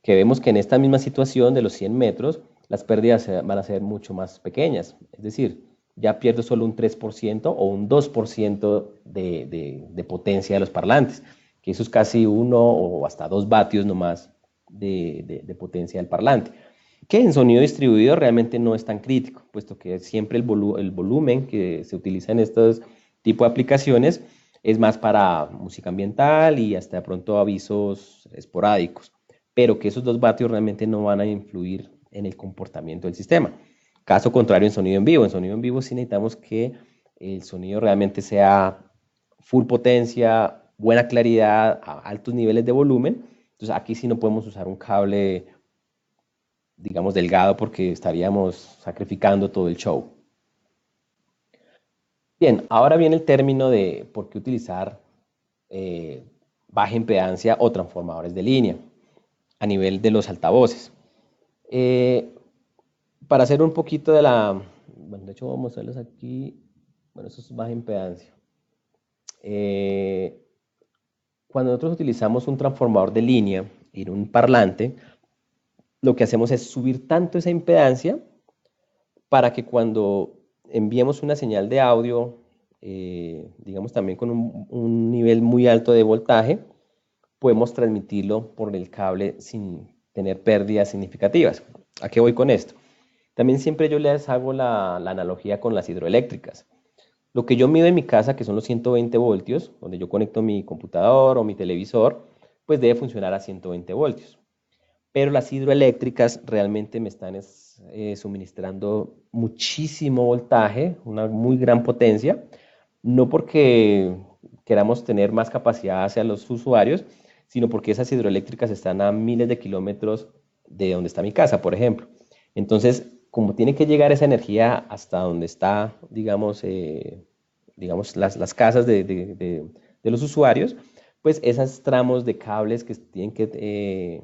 Speaker 1: que vemos que en esta misma situación de los 100 metros, las pérdidas van a ser mucho más pequeñas. Es decir, ya pierdo solo un 3% o un 2% de potencia de los parlantes, que eso es casi 1 o hasta 2 vatios nomás de potencia del parlante. que en sonido distribuido realmente no es tan crítico, puesto que siempre el volumen que se utiliza en estos tipos de aplicaciones es más para música ambiental y hasta de pronto avisos esporádicos, pero que esos 2 vatios realmente no van a influir en el comportamiento del sistema. Caso contrario en sonido en vivo sí necesitamos que el sonido realmente sea full potencia, buena claridad, a altos niveles de volumen. Entonces aquí sí no podemos usar un cable, digamos, delgado porque estaríamos sacrificando todo el show. Bien, ahora viene el término de por qué utilizar eh, baja impedancia o transformadores de línea a nivel de los altavoces. Eh, para hacer un poquito de la... Bueno, de hecho vamos a mostrarles aquí. Bueno, eso es baja impedancia. Eh, Cuando nosotros utilizamos un transformador de línea en un parlante, lo que hacemos es subir tanto esa impedancia para que cuando enviemos una señal de audio, digamos también con un nivel muy alto de voltaje, podemos transmitirlo por el cable sin tener pérdidas significativas. ¿A qué voy con esto? También siempre yo les hago la analogía con las hidroeléctricas. Lo que yo mido en mi casa, que son los 120 voltios, donde yo conecto mi computador o mi televisor, pues debe funcionar a 120 voltios. Pero las hidroeléctricas realmente me están suministrando muchísimo voltaje, una muy gran potencia, no porque queramos tener más capacidad hacia los usuarios, sino porque esas hidroeléctricas están a miles de kilómetros de donde está mi casa, por ejemplo. Entonces, como tiene que llegar esa energía hasta donde está, digamos las casas de los usuarios, pues esos tramos de cables que tienen que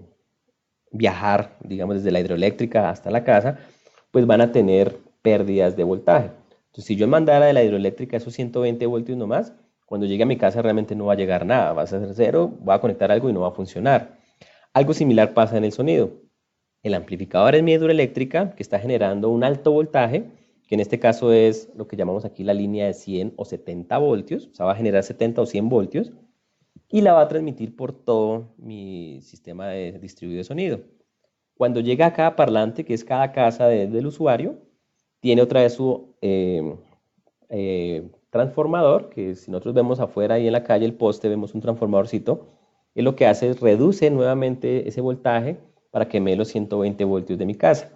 Speaker 1: viajar, digamos, desde la hidroeléctrica hasta la casa, pues van a tener pérdidas de voltaje. Entonces, si yo mandara de la hidroeléctrica esos 120 voltios nomás, cuando llegue a mi casa realmente no va a llegar nada, va a ser cero, voy a conectar algo y no va a funcionar. Algo similar pasa en el sonido. El amplificador es mi hidroeléctrica que está generando un alto voltaje, que en este caso es lo que llamamos aquí la línea de 100 o 70 voltios, o sea, va a generar 70 o 100 voltios, y la va a transmitir por todo mi sistema de distribuido de sonido. Cuando llega a cada parlante, que es cada casa del usuario, tiene otra vez su transformador, que si nosotros vemos afuera y en la calle el poste, vemos un transformadorcito, y lo que hace es reduce nuevamente ese voltaje para que me dé los 120 voltios de mi casa.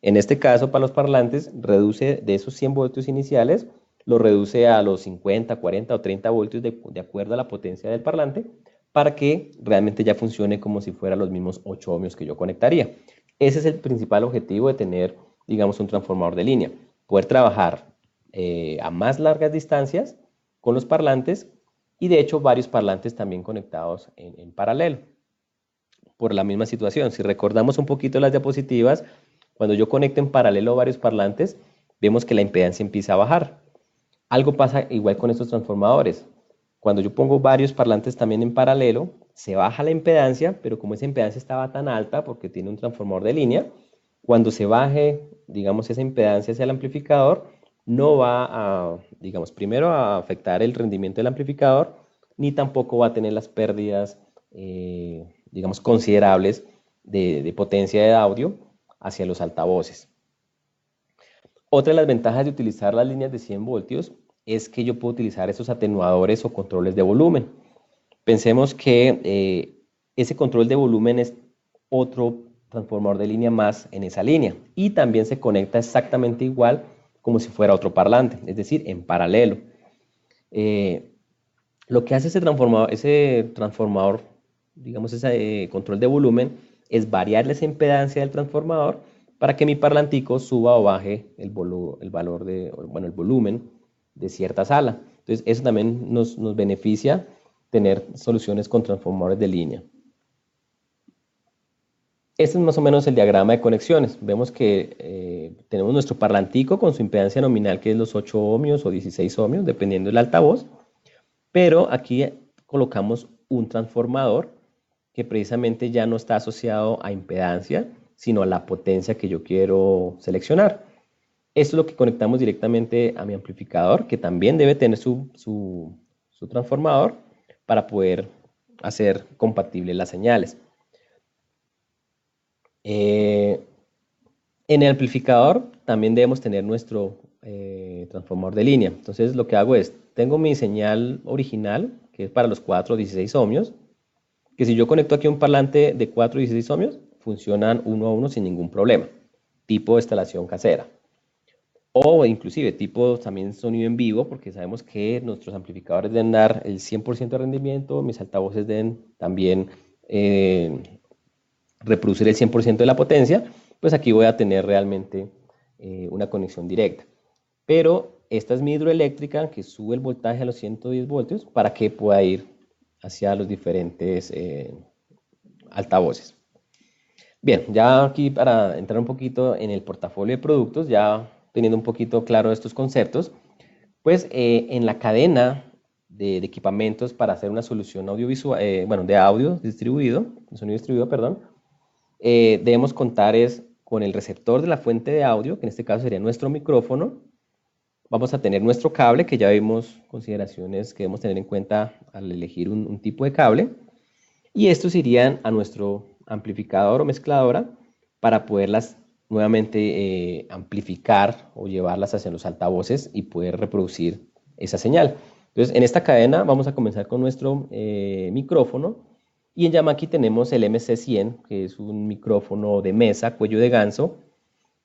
Speaker 1: En este caso, para los parlantes, reduce de esos 100 voltios iniciales, lo reduce a los 50, 40 o 30 voltios de acuerdo a la potencia del parlante, para que realmente ya funcione como si fueran los mismos 8 ohmios que yo conectaría. Ese es el principal objetivo de tener, digamos, un transformador de línea, poder trabajar a más largas distancias con los parlantes y de hecho varios parlantes también conectados en paralelo por la misma situación. Si recordamos un poquito las diapositivas, cuando yo conecto en paralelo varios parlantes, vemos que la impedancia empieza a bajar. Algo pasa igual con estos transformadores. Cuando yo pongo varios parlantes también en paralelo, se baja la impedancia, pero como esa impedancia estaba tan alta porque tiene un transformador de línea, cuando se baje, digamos, esa impedancia hacia el amplificador, no va a, digamos, primero a afectar el rendimiento del amplificador, ni tampoco va a tener las pérdidas, digamos, considerables de potencia de audio hacia los altavoces. Otra de las ventajas de utilizar las líneas de 100 voltios es que yo puedo utilizar esos atenuadores o controles de volumen. Pensemos que ese control de volumen es otro transformador de línea más en esa línea y también se conecta exactamente igual como si fuera otro parlante, es decir, en paralelo. Lo que hace ese transformador, digamos, ese control de volumen, es variar esa impedancia del transformador para que mi parlantico suba o baje el valor bueno, el volumen de cierta sala. Entonces, eso también nos beneficia tener soluciones con transformadores de línea. Este es más o menos el diagrama de conexiones. Vemos que tenemos nuestro parlantico con su impedancia nominal, que es los 8 ohmios o 16 ohmios, dependiendo del altavoz. Pero aquí colocamos un transformador que precisamente ya no está asociado a impedancia, sino a la potencia que yo quiero seleccionar. Esto es lo que conectamos directamente a mi amplificador, que también debe tener su transformador para poder hacer compatibles las señales. En el amplificador también debemos tener nuestro transformador de línea. Entonces lo que hago es, tengo mi señal original, que es para los 4 o 16 ohmios, que si yo conecto aquí un parlante de 4 o 16 ohmios, funcionan uno a uno sin ningún problema, tipo instalación casera. O inclusive tipo también sonido en vivo, porque sabemos que nuestros amplificadores deben dar el 100% de rendimiento, mis altavoces deben también reproducir el 100% de la potencia, pues aquí voy a tener realmente una conexión directa. Pero esta es mi hidroeléctrica que sube el voltaje a los 110 voltios para que pueda ir hacia los diferentes altavoces. Bien, ya aquí para entrar un poquito en el portafolio de productos, ya teniendo un poquito claro estos conceptos, pues en la cadena de equipamientos para hacer una solución audiovisual, bueno, de audio distribuido, de sonido distribuido, perdón, debemos contar es con el receptor de la fuente de audio, que en este caso sería nuestro micrófono. Vamos a tener nuestro cable, que ya vimos consideraciones que debemos tener en cuenta al elegir un tipo de cable. Y estos irían a nuestro amplificador o mezcladora para poderlas nuevamente amplificar o llevarlas hacia los altavoces y poder reproducir esa señal. Entonces, en esta cadena vamos a comenzar con nuestro micrófono y en Yamaki tenemos el MC100, que es un micrófono de mesa, cuello de ganso,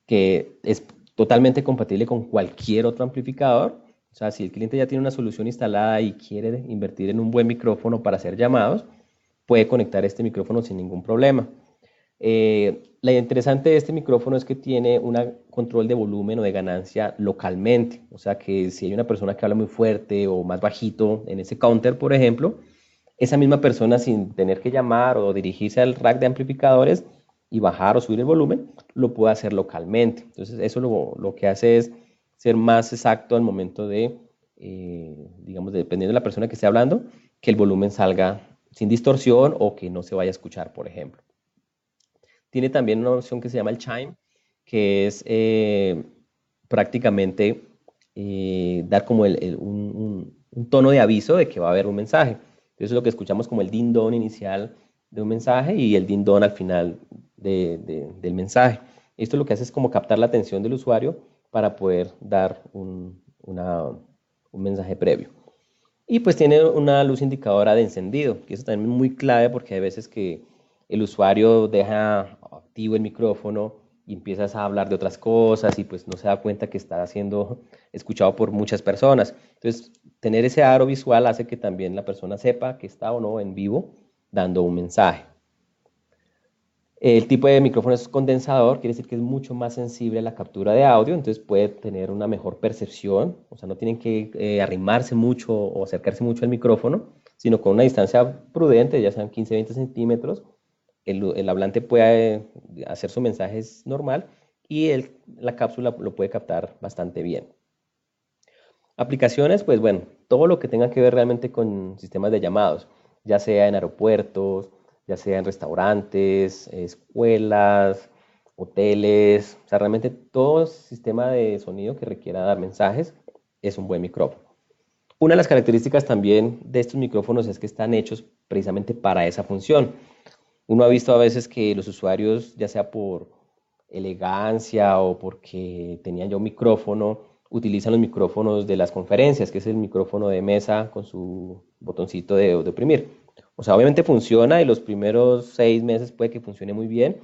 Speaker 1: que es totalmente compatible con cualquier otro amplificador. O sea, si el cliente ya tiene una solución instalada y quiere invertir en un buen micrófono para hacer llamados, puede conectar este micrófono sin ningún problema. Lo interesante de este micrófono es que tiene un control de volumen o de ganancia localmente. O sea que si hay una persona que habla muy fuerte o más bajito en ese counter, por ejemplo, esa misma persona sin tener que llamar o dirigirse al rack de amplificadores y bajar o subir el volumen, lo puede hacer localmente. Entonces eso lo que hace es ser más exacto al momento de, digamos, dependiendo de la persona que esté hablando, que el volumen salga sin distorsión o que no se vaya a escuchar, por ejemplo. Tiene también una opción que se llama el chime, que es prácticamente dar como un tono de aviso de que va a haber un mensaje. Eso es lo que escuchamos como el din-don inicial de un mensaje y el din-don al final del mensaje. Esto lo que hace es como captar la atención del usuario para poder dar un mensaje previo. Y pues tiene una luz indicadora de encendido, que eso también es muy clave porque hay veces que el usuario deja activo el micrófono y empiezas a hablar de otras cosas y pues no se da cuenta que está siendo escuchado por muchas personas. Entonces, tener ese aro visual hace que también la persona sepa que está o no en vivo dando un mensaje. El tipo de micrófono es condensador, quiere decir que es mucho más sensible a la captura de audio, entonces puede tener una mejor percepción, o sea, no tienen que arrimarse mucho o acercarse mucho al micrófono, sino con una distancia prudente, ya sean 15-20 centímetros, el hablante puede hacer su mensaje normal y la cápsula lo puede captar bastante bien. Aplicaciones, pues bueno, todo lo que tenga que ver realmente con sistemas de llamados, ya sea en aeropuertos, ya sea en restaurantes, escuelas, hoteles, o sea, realmente todo sistema de sonido que requiera dar mensajes es un buen micrófono. Una de las características también de estos micrófonos es que están hechos precisamente para esa función. Uno ha visto a veces que los usuarios, ya sea por elegancia o porque tenían ya un micrófono, utilizan los micrófonos de las conferencias, que es el micrófono de mesa con su botoncito de oprimir. O sea, obviamente funciona y los primeros 6 meses puede que funcione muy bien,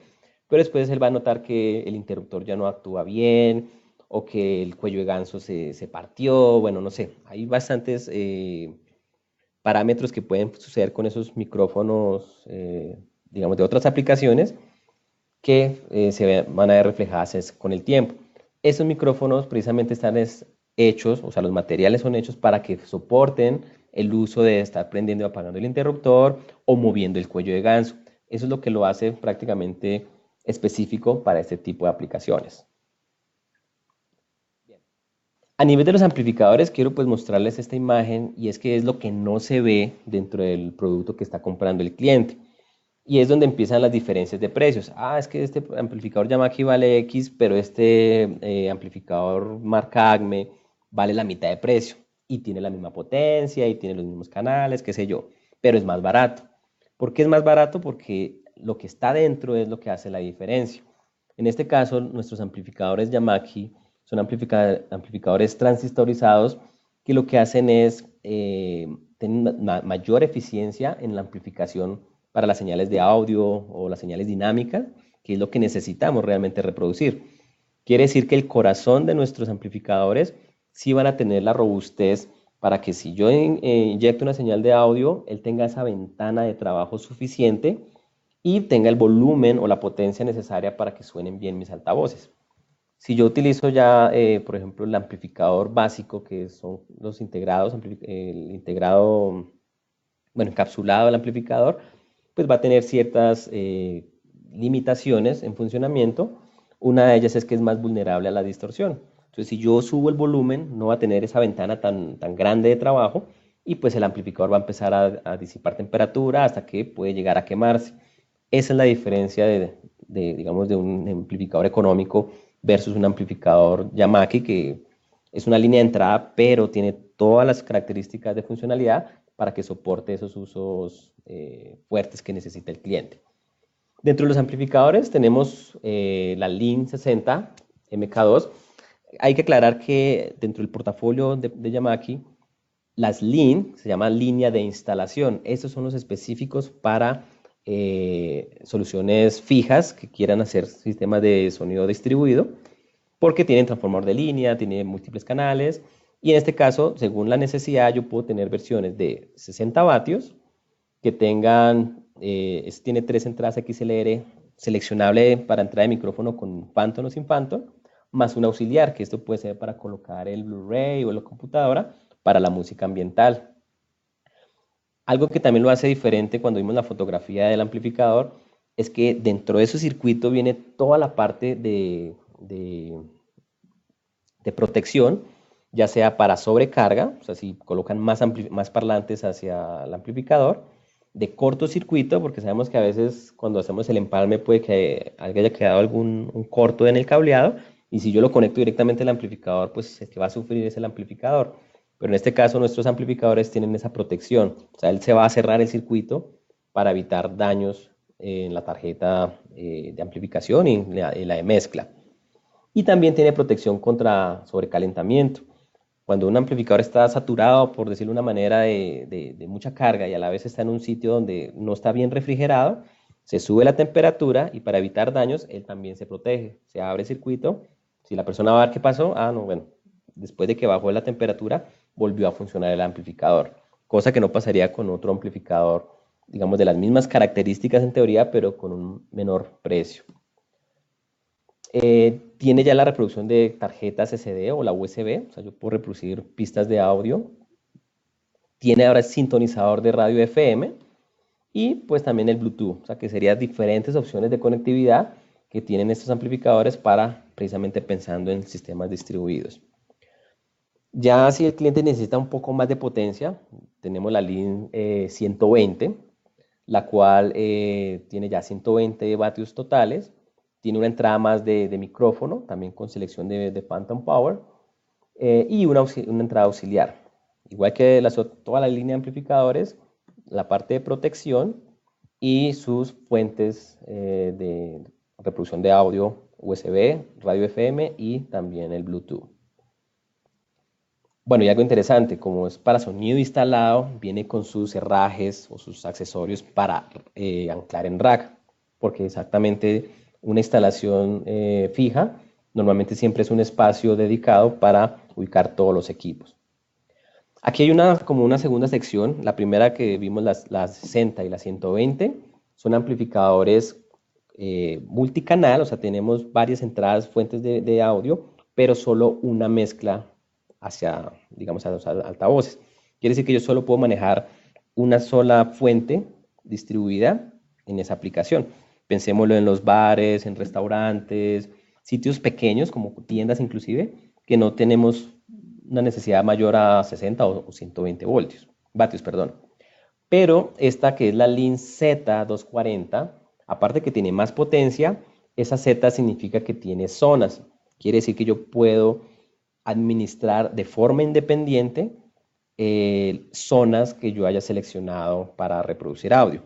Speaker 1: pero después él va a notar que el interruptor ya no actúa bien o que el cuello de ganso se partió, bueno, no sé, hay bastantes parámetros que pueden suceder con esos micrófonos, digamos, de otras aplicaciones que se van a ver reflejadas con el tiempo. Esos micrófonos precisamente están hechos, o sea, los materiales son hechos para que soporten el uso de estar prendiendo y apagando el interruptor o moviendo el cuello de ganso. Eso es lo que lo hace prácticamente específico para este tipo de aplicaciones. A nivel de los amplificadores, quiero pues mostrarles esta imagen y es que es lo que no se ve dentro del producto que está comprando el cliente. Y es donde empiezan las diferencias de precios. Ah, es que este amplificador Yamaha vale X, pero este amplificador marca Acme vale la mitad de precio. Y tiene la misma potencia y tiene los mismos canales, qué sé yo. Pero es más barato. ¿Por qué es más barato? Porque lo que está dentro es lo que hace la diferencia. En este caso, nuestros amplificadores Yamaha son amplificadores transistorizados que lo que hacen es tener mayor eficiencia en la amplificación para las señales de audio o las señales dinámicas, que es lo que necesitamos realmente reproducir. Quiere decir que el corazón de nuestros amplificadores sí van a tener la robustez para que si yo inyecto una señal de audio, él tenga esa ventana de trabajo suficiente y tenga el volumen o la potencia necesaria para que suenen bien mis altavoces. Si yo utilizo ya, por ejemplo, el amplificador básico, que son los integrados, el integrado, bueno, encapsulado del amplificador, pues va a tener ciertas limitaciones en funcionamiento. Una de ellas es que es más vulnerable a la distorsión. Entonces, si yo subo el volumen, no va a tener esa ventana tan grande de trabajo y pues el amplificador va a empezar a disipar temperatura hasta que puede llegar a quemarse. Esa es la diferencia digamos, de un amplificador económico versus un amplificador Yamaha, que es una línea de entrada, pero tiene todas las características de funcionalidad para que soporte esos usos fuertes que necesita el cliente. Dentro de los amplificadores tenemos la LIN 60 MK2. Hay que aclarar que dentro del portafolio de Yamaha, las LIN se llama línea de instalación. Estos son los específicos para soluciones fijas que quieran hacer sistemas de sonido distribuido, porque tienen transformador de línea, tienen múltiples canales, y en este caso, según la necesidad, yo puedo tener versiones de 60 vatios que tengan, tiene 3 entradas XLR seleccionable para entrada de micrófono con Phantom o sin Phantom, más un auxiliar, que esto puede ser para colocar el Blu-ray o la computadora para la música ambiental. Algo que también lo hace diferente cuando vimos la fotografía del amplificador es que dentro de ese circuito viene toda la parte de protección, ya sea para sobrecarga, o sea, si colocan más parlantes hacia el amplificador, de cortocircuito, porque sabemos que a veces cuando hacemos el empalme puede que haya quedado un corto en el cableado, y si yo lo conecto directamente al amplificador, pues el que va a sufrir es el amplificador. Pero en este caso nuestros amplificadores tienen esa protección, o sea, él se va a cerrar el circuito para evitar daños en la tarjeta de amplificación y en la de mezcla. Y también tiene protección contra sobrecalentamiento. Cuando un amplificador está saturado, por decirlo de una manera, de mucha carga y a la vez está en un sitio donde no está bien refrigerado, se sube la temperatura y para evitar daños, él también se protege. Se abre el circuito. Si la persona va a ver qué pasó, no, bueno, después de que bajó la temperatura, volvió a funcionar el amplificador. Cosa que no pasaría con otro amplificador, digamos, de las mismas características en teoría, pero con un menor precio. Tiene ya la reproducción de tarjetas SD o la USB, o sea, yo puedo reproducir pistas de audio. Tiene ahora el sintonizador de radio FM y pues también el Bluetooth, o sea que serían diferentes opciones de conectividad que tienen estos amplificadores para precisamente pensando en sistemas distribuidos. Ya si el cliente necesita un poco más de potencia, tenemos la LIN 120, la cual tiene ya 120 vatios totales, tiene una entrada más de micrófono, también con selección de Phantom Power, y una entrada auxiliar. Igual que toda la línea de amplificadores, la parte de protección y sus fuentes de reproducción de audio USB, radio FM y también el Bluetooth. Bueno, y algo interesante, como es para sonido instalado, viene con sus herrajes o sus accesorios para anclar en rack, porque exactamente una instalación fija normalmente siempre es un espacio dedicado para ubicar todos los equipos. Aquí hay como una segunda sección. La primera que vimos, las 60 y las 120, son amplificadores multicanal, o sea, tenemos varias entradas, fuentes de audio, pero solo una mezcla hacia, digamos, a los altavoces. Quiere decir que yo solo puedo manejar una sola fuente distribuida en esa aplicación. Pensémoslo en los bares, en restaurantes, sitios pequeños como tiendas inclusive, que no tenemos una necesidad mayor a 60 o 120 vatios, perdón. Pero esta que es la LIN Z240, aparte que tiene más potencia, esa Z significa que tiene zonas. Quiere decir que yo puedo administrar de forma independiente zonas que yo haya seleccionado para reproducir audio.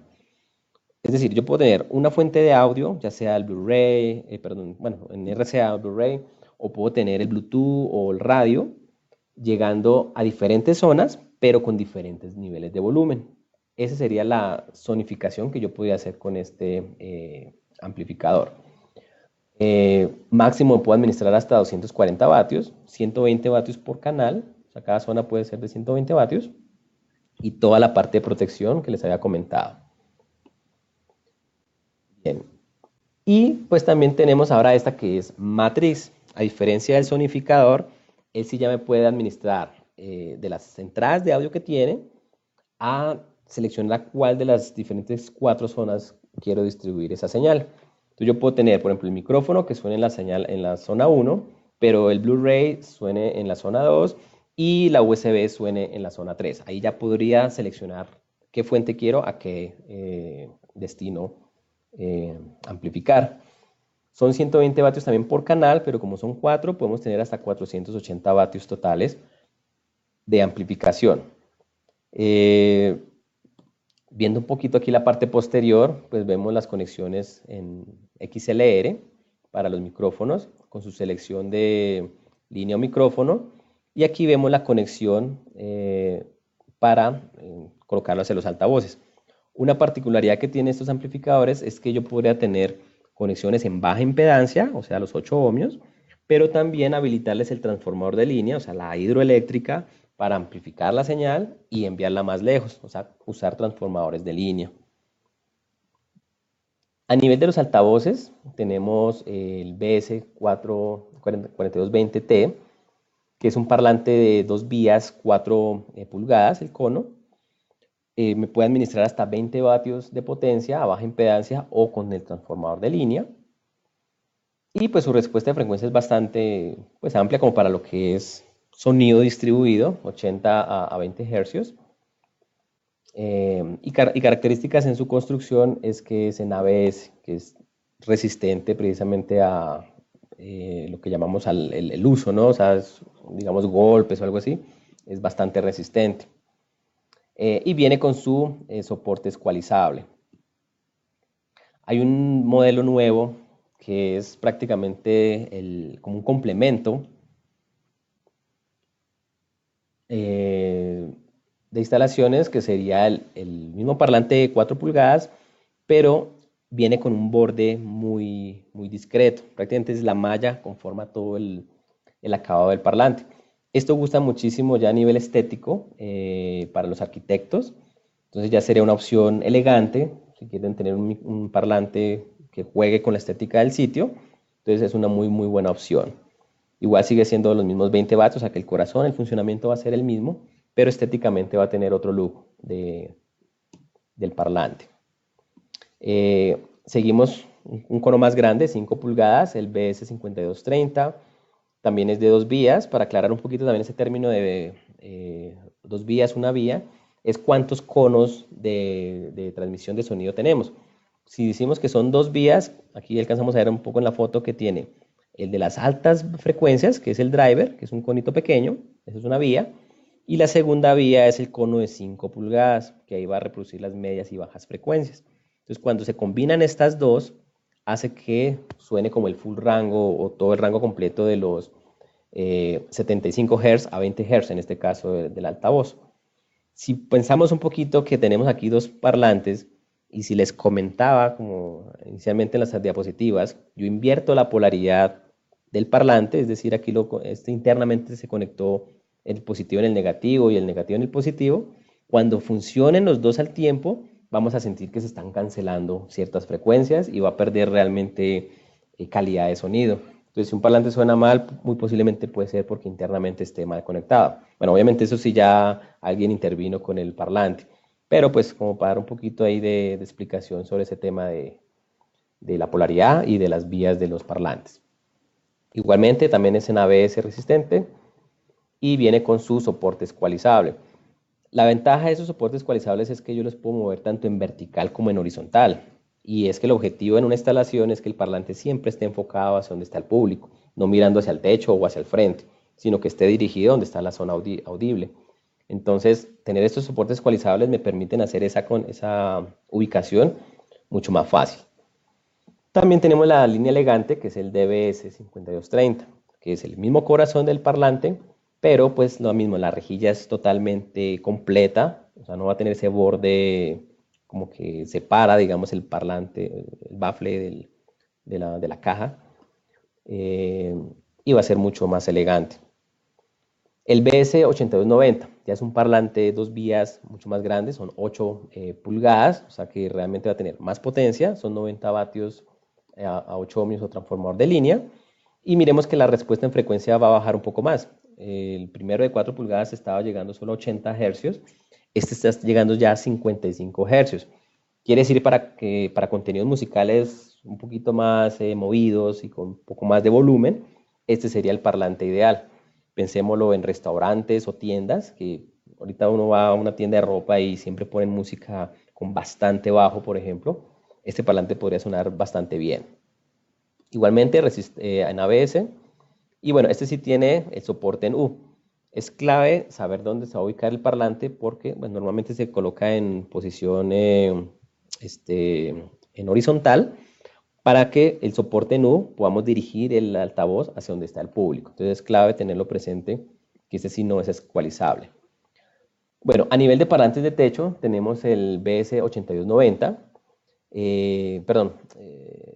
Speaker 1: Es decir, yo puedo tener una fuente de audio, ya sea el Blu-ray, perdón, bueno, en RCA o Blu-ray, o puedo tener el Bluetooth o el radio, llegando a diferentes zonas, pero con diferentes niveles de volumen. Esa sería la zonificación que yo podría hacer con este amplificador. Máximo puedo administrar hasta 240 vatios, 120 vatios por canal, o sea, cada zona puede ser de 120 vatios, y toda la parte de protección que les había comentado. Bien. Y pues también tenemos ahora esta que es matriz. A diferencia del sonificador, él sí ya me puede administrar de las entradas de audio que tiene a seleccionar cuál de las diferentes 4 zonas quiero distribuir esa señal. Entonces yo puedo tener, por ejemplo, el micrófono que suene en la señal en la zona 1, pero el Blu-ray suene en la zona 2 y la USB suene en la zona 3. Ahí ya podría seleccionar qué fuente quiero a qué destino amplificar. Son 120 vatios también por canal, pero como son 4, podemos tener hasta 480 vatios totales de amplificación. Viendo un poquito aquí la parte posterior, pues vemos las conexiones en XLR para los micrófonos, con su selección de línea o micrófono. Y aquí vemos la conexión para colocarlo hacia los altavoces. Una particularidad que tienen estos amplificadores es que yo podría tener conexiones en baja impedancia, o sea, los 8 ohmios, pero también habilitarles el transformador de línea, o sea, la hidroeléctrica, para amplificar la señal y enviarla más lejos, o sea, usar transformadores de línea. A nivel de los altavoces, tenemos el BS4220T, que es un parlante de 2 vías, 4 pulgadas, el cono. Me puede administrar hasta 20 vatios de potencia a baja impedancia o con el transformador de línea. Y pues su respuesta de frecuencia es bastante pues, amplia como para lo que es sonido distribuido, 80 a 20 Hz. Y características en su construcción es que es en ABS, que es resistente precisamente a lo que llamamos el uso, ¿no? O sea, digamos golpes o algo así, es bastante resistente. Y viene con su soporte escualizable. Hay un modelo nuevo que es prácticamente como un complemento de instalaciones, que sería el mismo parlante de 4 pulgadas, pero viene con un borde muy discreto. Prácticamente es la malla conforma todo el acabado del parlante. Esto gusta muchísimo ya a nivel estético para los arquitectos. Entonces ya sería una opción elegante si quieren tener un parlante que juegue con la estética del sitio. Entonces es una muy buena opción. Igual sigue siendo los mismos 20 vatios, o sea que el corazón, el funcionamiento va a ser el mismo, pero estéticamente va a tener otro look del parlante. Seguimos un cono más grande, 5 pulgadas, el BS5230. También es de 2 vías, para aclarar un poquito también ese término de 2 vías, una vía, es cuántos conos de transmisión de sonido tenemos. Si decimos que son 2 vías, aquí alcanzamos a ver un poco en la foto que tiene el de las altas frecuencias, que es el driver, que es un conito pequeño, eso es una vía, y la segunda vía es el cono de 5 pulgadas, que ahí va a reproducir las medias y bajas frecuencias. Entonces, cuando se combinan estas dos, hace que suene como el full rango o todo el rango completo de los 75 Hz a 20 Hz, en este caso del altavoz. Si pensamos un poquito que tenemos aquí 2 parlantes, y si les comentaba, como inicialmente en las diapositivas, yo invierto la polaridad del parlante, es decir, aquí internamente se conectó el positivo en el negativo y el negativo en el positivo. Cuando funcionen los dos al tiempo, vamos a sentir que se están cancelando ciertas frecuencias y va a perder realmente calidad de sonido. Entonces, si un parlante suena mal, muy posiblemente puede ser porque internamente esté mal conectado. Bueno, obviamente eso sí ya alguien intervino con el parlante, pero pues como para dar un poquito ahí de explicación sobre ese tema de la polaridad y de las vías de los parlantes. Igualmente también es en ABS resistente y viene con su soporte escualizable. La ventaja de esos soportes escualizables es que yo los puedo mover tanto en vertical como en horizontal. Y es que el objetivo en una instalación es que el parlante siempre esté enfocado hacia donde está el público, no mirando hacia el techo o hacia el frente, sino que esté dirigido donde está la zona audible. Entonces, tener estos soportes escualizables me permiten hacer esa ubicación mucho más fácil. También tenemos la línea elegante, que es el DBS 5230, que es el mismo corazón del parlante, pero pues lo mismo, la rejilla es totalmente completa, o sea, no va a tener ese borde como que separa, digamos, el parlante, el bafle de la caja, eh, y va a ser mucho más elegante. El BS8290 ya es un parlante de 2 vías mucho más grande, son 8 pulgadas, o sea que realmente va a tener más potencia, son 90 vatios a 8 ohmios o transformador de línea. Y miremos que la respuesta en frecuencia va a bajar un poco más. El primero de 4 pulgadas estaba llegando solo a 80 hercios, este está llegando ya a 55 hercios. Quiere decir para contenidos musicales un poquito más movidos y con un poco más de volumen, este sería el parlante ideal. Pensémoslo en restaurantes o tiendas, que ahorita uno va a una tienda de ropa y siempre ponen música con bastante bajo, por ejemplo. Este parlante podría sonar bastante bien. Igualmente en ABS. Y bueno, este sí tiene el soporte en U. Es clave saber dónde se va a ubicar el parlante porque pues, normalmente se coloca en posición en horizontal para que el soporte en U podamos dirigir el altavoz hacia donde está el público. Entonces es clave tenerlo presente que este sí no es ecualizable. Bueno, a nivel de parlantes de techo tenemos el BS8290. Perdón,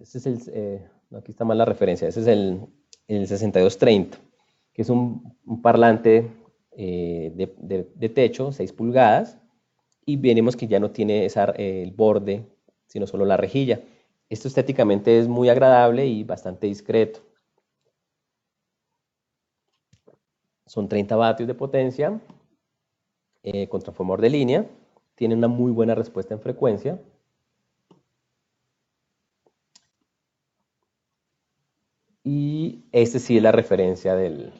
Speaker 1: este es aquí está mal la referencia, ese es el 6230, que es un parlante de techo, 6 pulgadas, y veremos que ya no tiene el borde, sino solo la rejilla. Esto estéticamente es muy agradable y bastante discreto. Son 30 vatios de potencia, con transformador de línea, tiene una muy buena respuesta en frecuencia. Y este sí es la referencia del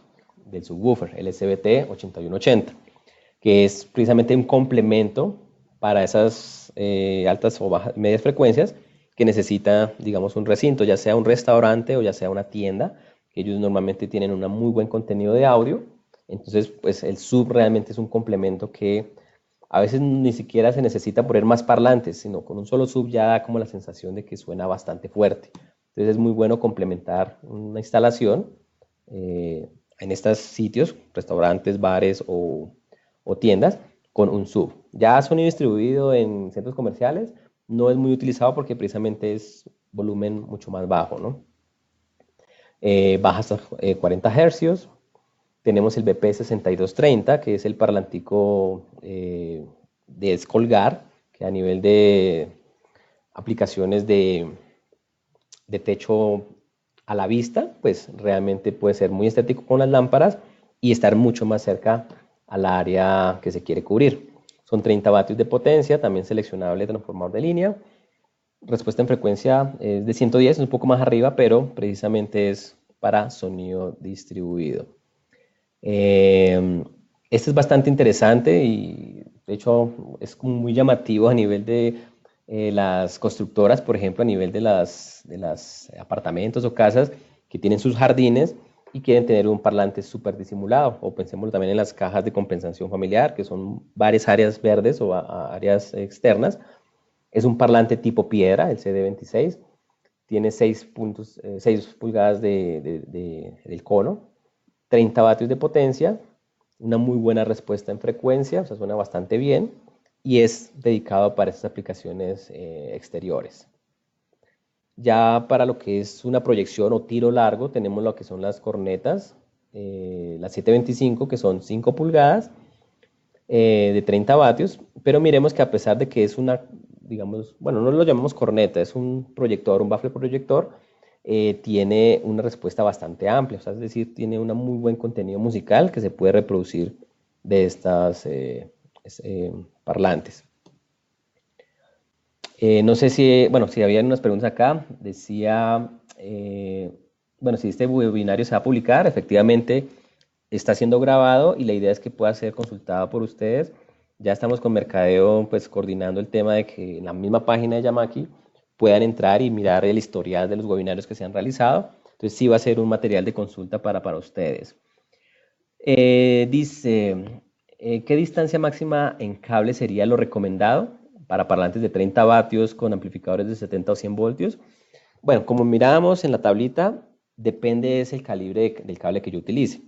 Speaker 1: subwoofer, el SBT 8180, que es precisamente un complemento para esas altas o bajas, medias frecuencias que necesita, digamos, un recinto, ya sea un restaurante o ya sea una tienda, que ellos normalmente tienen un muy buen contenido de audio. Entonces, pues el sub realmente es un complemento que a veces ni siquiera se necesita poner más parlantes, sino con un solo sub ya da como la sensación de que suena bastante fuerte. Entonces es muy bueno complementar una instalación en estos sitios, restaurantes, bares o tiendas, con un sub. Ya sonido distribuido en centros comerciales no es muy utilizado porque precisamente es volumen mucho más bajo, ¿no? Baja hasta 40 hercios. Tenemos el BP6230, que es el parlantico de descolgar, que a nivel de aplicaciones de techo a la vista, pues realmente puede ser muy estético con las lámparas y estar mucho más cerca al área que se quiere cubrir. Son 30 vatios de potencia, también seleccionable transformador de línea. Respuesta en frecuencia es de 110, es un poco más arriba, pero precisamente es para sonido distribuido. Este es bastante interesante y de hecho es muy llamativo a nivel de las constructoras, por ejemplo, a nivel de las apartamentos o casas que tienen sus jardines y quieren tener un parlante súper disimulado. O pensemos también en las cajas de compensación familiar, que son varias áreas verdes o áreas externas. Es un parlante tipo piedra, el CD26. Tiene 6 pulgadas del cono, 30 vatios de potencia, una muy buena respuesta en frecuencia, o sea, suena bastante bien y es dedicado para estas aplicaciones exteriores. Ya para lo que es una proyección o tiro largo, tenemos lo que son las cornetas, las 725, que son 5 pulgadas, de 30 vatios, pero miremos que a pesar de que es una, digamos, bueno, no lo llamamos corneta, es un proyector, un baffle proyector, tiene una respuesta bastante amplia, o sea, es decir, tiene un muy buen contenido musical que se puede reproducir de estas parlantes. No sé si, bueno, si había unas preguntas acá, decía, bueno, si este webinario se va a publicar, efectivamente está siendo grabado y la idea es que pueda ser consultado por ustedes. Ya estamos con Mercadeo, pues coordinando el tema de que en la misma página de Yamaki puedan entrar y mirar el historial de los webinarios que se han realizado. Entonces sí va a ser un material de consulta para ustedes. Dice, ¿qué distancia máxima en cable sería lo recomendado para parlantes de 30 vatios con amplificadores de 70 o 100 voltios. Bueno, como mirábamos en la tablita, depende es el calibre del cable que yo utilice.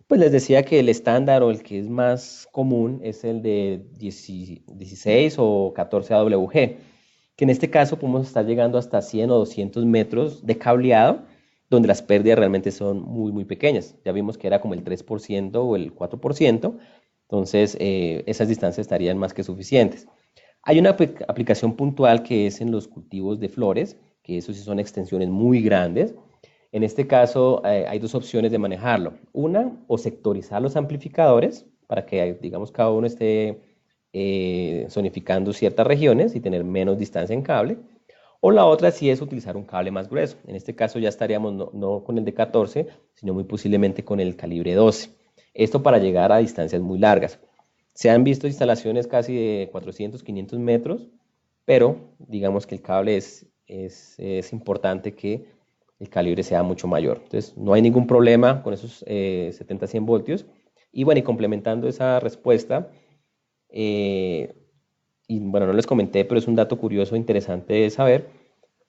Speaker 1: Pues les decía que el estándar o el que es más común es el de 16 o 14 AWG, que en este caso podemos estar llegando hasta 100 o 200 metros de cableado, donde las pérdidas realmente son muy pequeñas. Ya vimos que era como el 3% o el 4%, entonces esas distancias estarían más que suficientes. Hay una aplicación puntual que es en los cultivos de flores, que eso sí son extensiones muy grandes. En este caso hay dos opciones de manejarlo. Una, o sectorizar los amplificadores para que, digamos, cada uno esté zonificando ciertas regiones y tener menos distancia en cable. O la otra sí es utilizar un cable más grueso. En este caso ya estaríamos no con el de 14, sino muy posiblemente con el calibre 12. Esto para llegar a distancias muy largas. Se han visto instalaciones casi de 400, 500 metros, pero digamos que el cable es importante que el calibre sea mucho mayor. Entonces, no hay ningún problema con esos 70, 100 voltios. Y bueno, y complementando esa respuesta, y bueno, no les comenté, pero es un dato curioso, interesante de saber.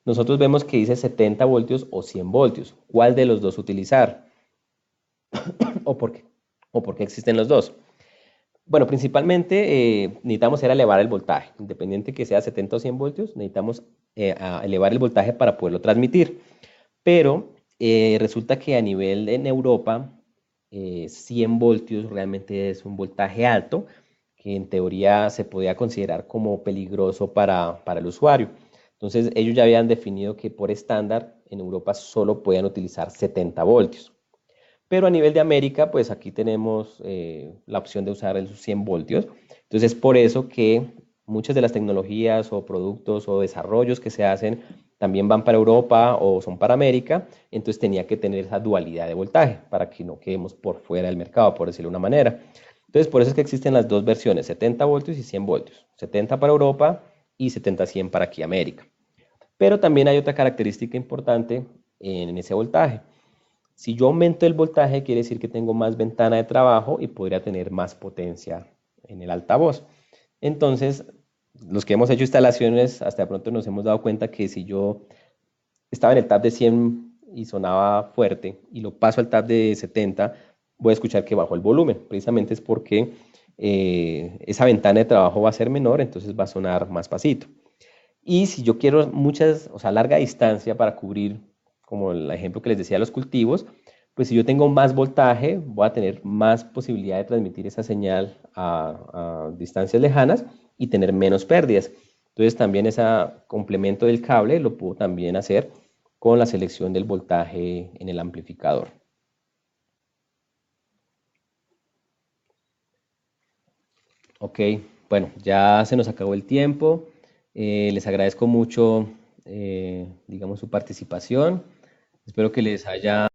Speaker 1: Nosotros vemos que dice 70 voltios o 100 voltios. ¿Cuál de los dos utilizar? ¿O por qué? ¿O por qué existen los dos? Bueno, principalmente necesitamos era elevar el voltaje. Independiente que sea 70 o 100 voltios, necesitamos elevar el voltaje para poderlo transmitir. Pero resulta que a nivel en Europa, 100 voltios realmente es un voltaje alto, que en teoría se podía considerar como peligroso para el usuario. Entonces ellos ya habían definido que por estándar en Europa solo podían utilizar 70 voltios. Pero a nivel de América, pues aquí tenemos la opción de usar esos 100 voltios. Entonces es por eso que muchas de las tecnologías o productos o desarrollos que se hacen también van para Europa o son para América. Entonces tenía que tener esa dualidad de voltaje para que no quedemos por fuera del mercado, por decirlo de una manera. Entonces por eso es que existen las dos versiones, 70 voltios y 100 voltios. 70 para Europa y 70-100 para aquí América. Pero también hay otra característica importante en ese voltaje. Si yo aumento el voltaje, quiere decir que tengo más ventana de trabajo y podría tener más potencia en el altavoz. Entonces, los que hemos hecho instalaciones, hasta de pronto nos hemos dado cuenta que si yo estaba en el tab de 100 y sonaba fuerte y lo paso al tab de 70, voy a escuchar que bajó el volumen. Precisamente es porque esa ventana de trabajo va a ser menor, entonces va a sonar más pasito. Y si yo quiero o sea, larga distancia para cubrir, como el ejemplo que les decía, los cultivos, pues si yo tengo más voltaje, voy a tener más posibilidad de transmitir esa señal a distancias lejanas y tener menos pérdidas. Entonces también ese complemento del cable lo puedo también hacer con la selección del voltaje en el amplificador. Ok, bueno, ya se nos acabó el tiempo. Les agradezco mucho, digamos, su participación. Espero que les haya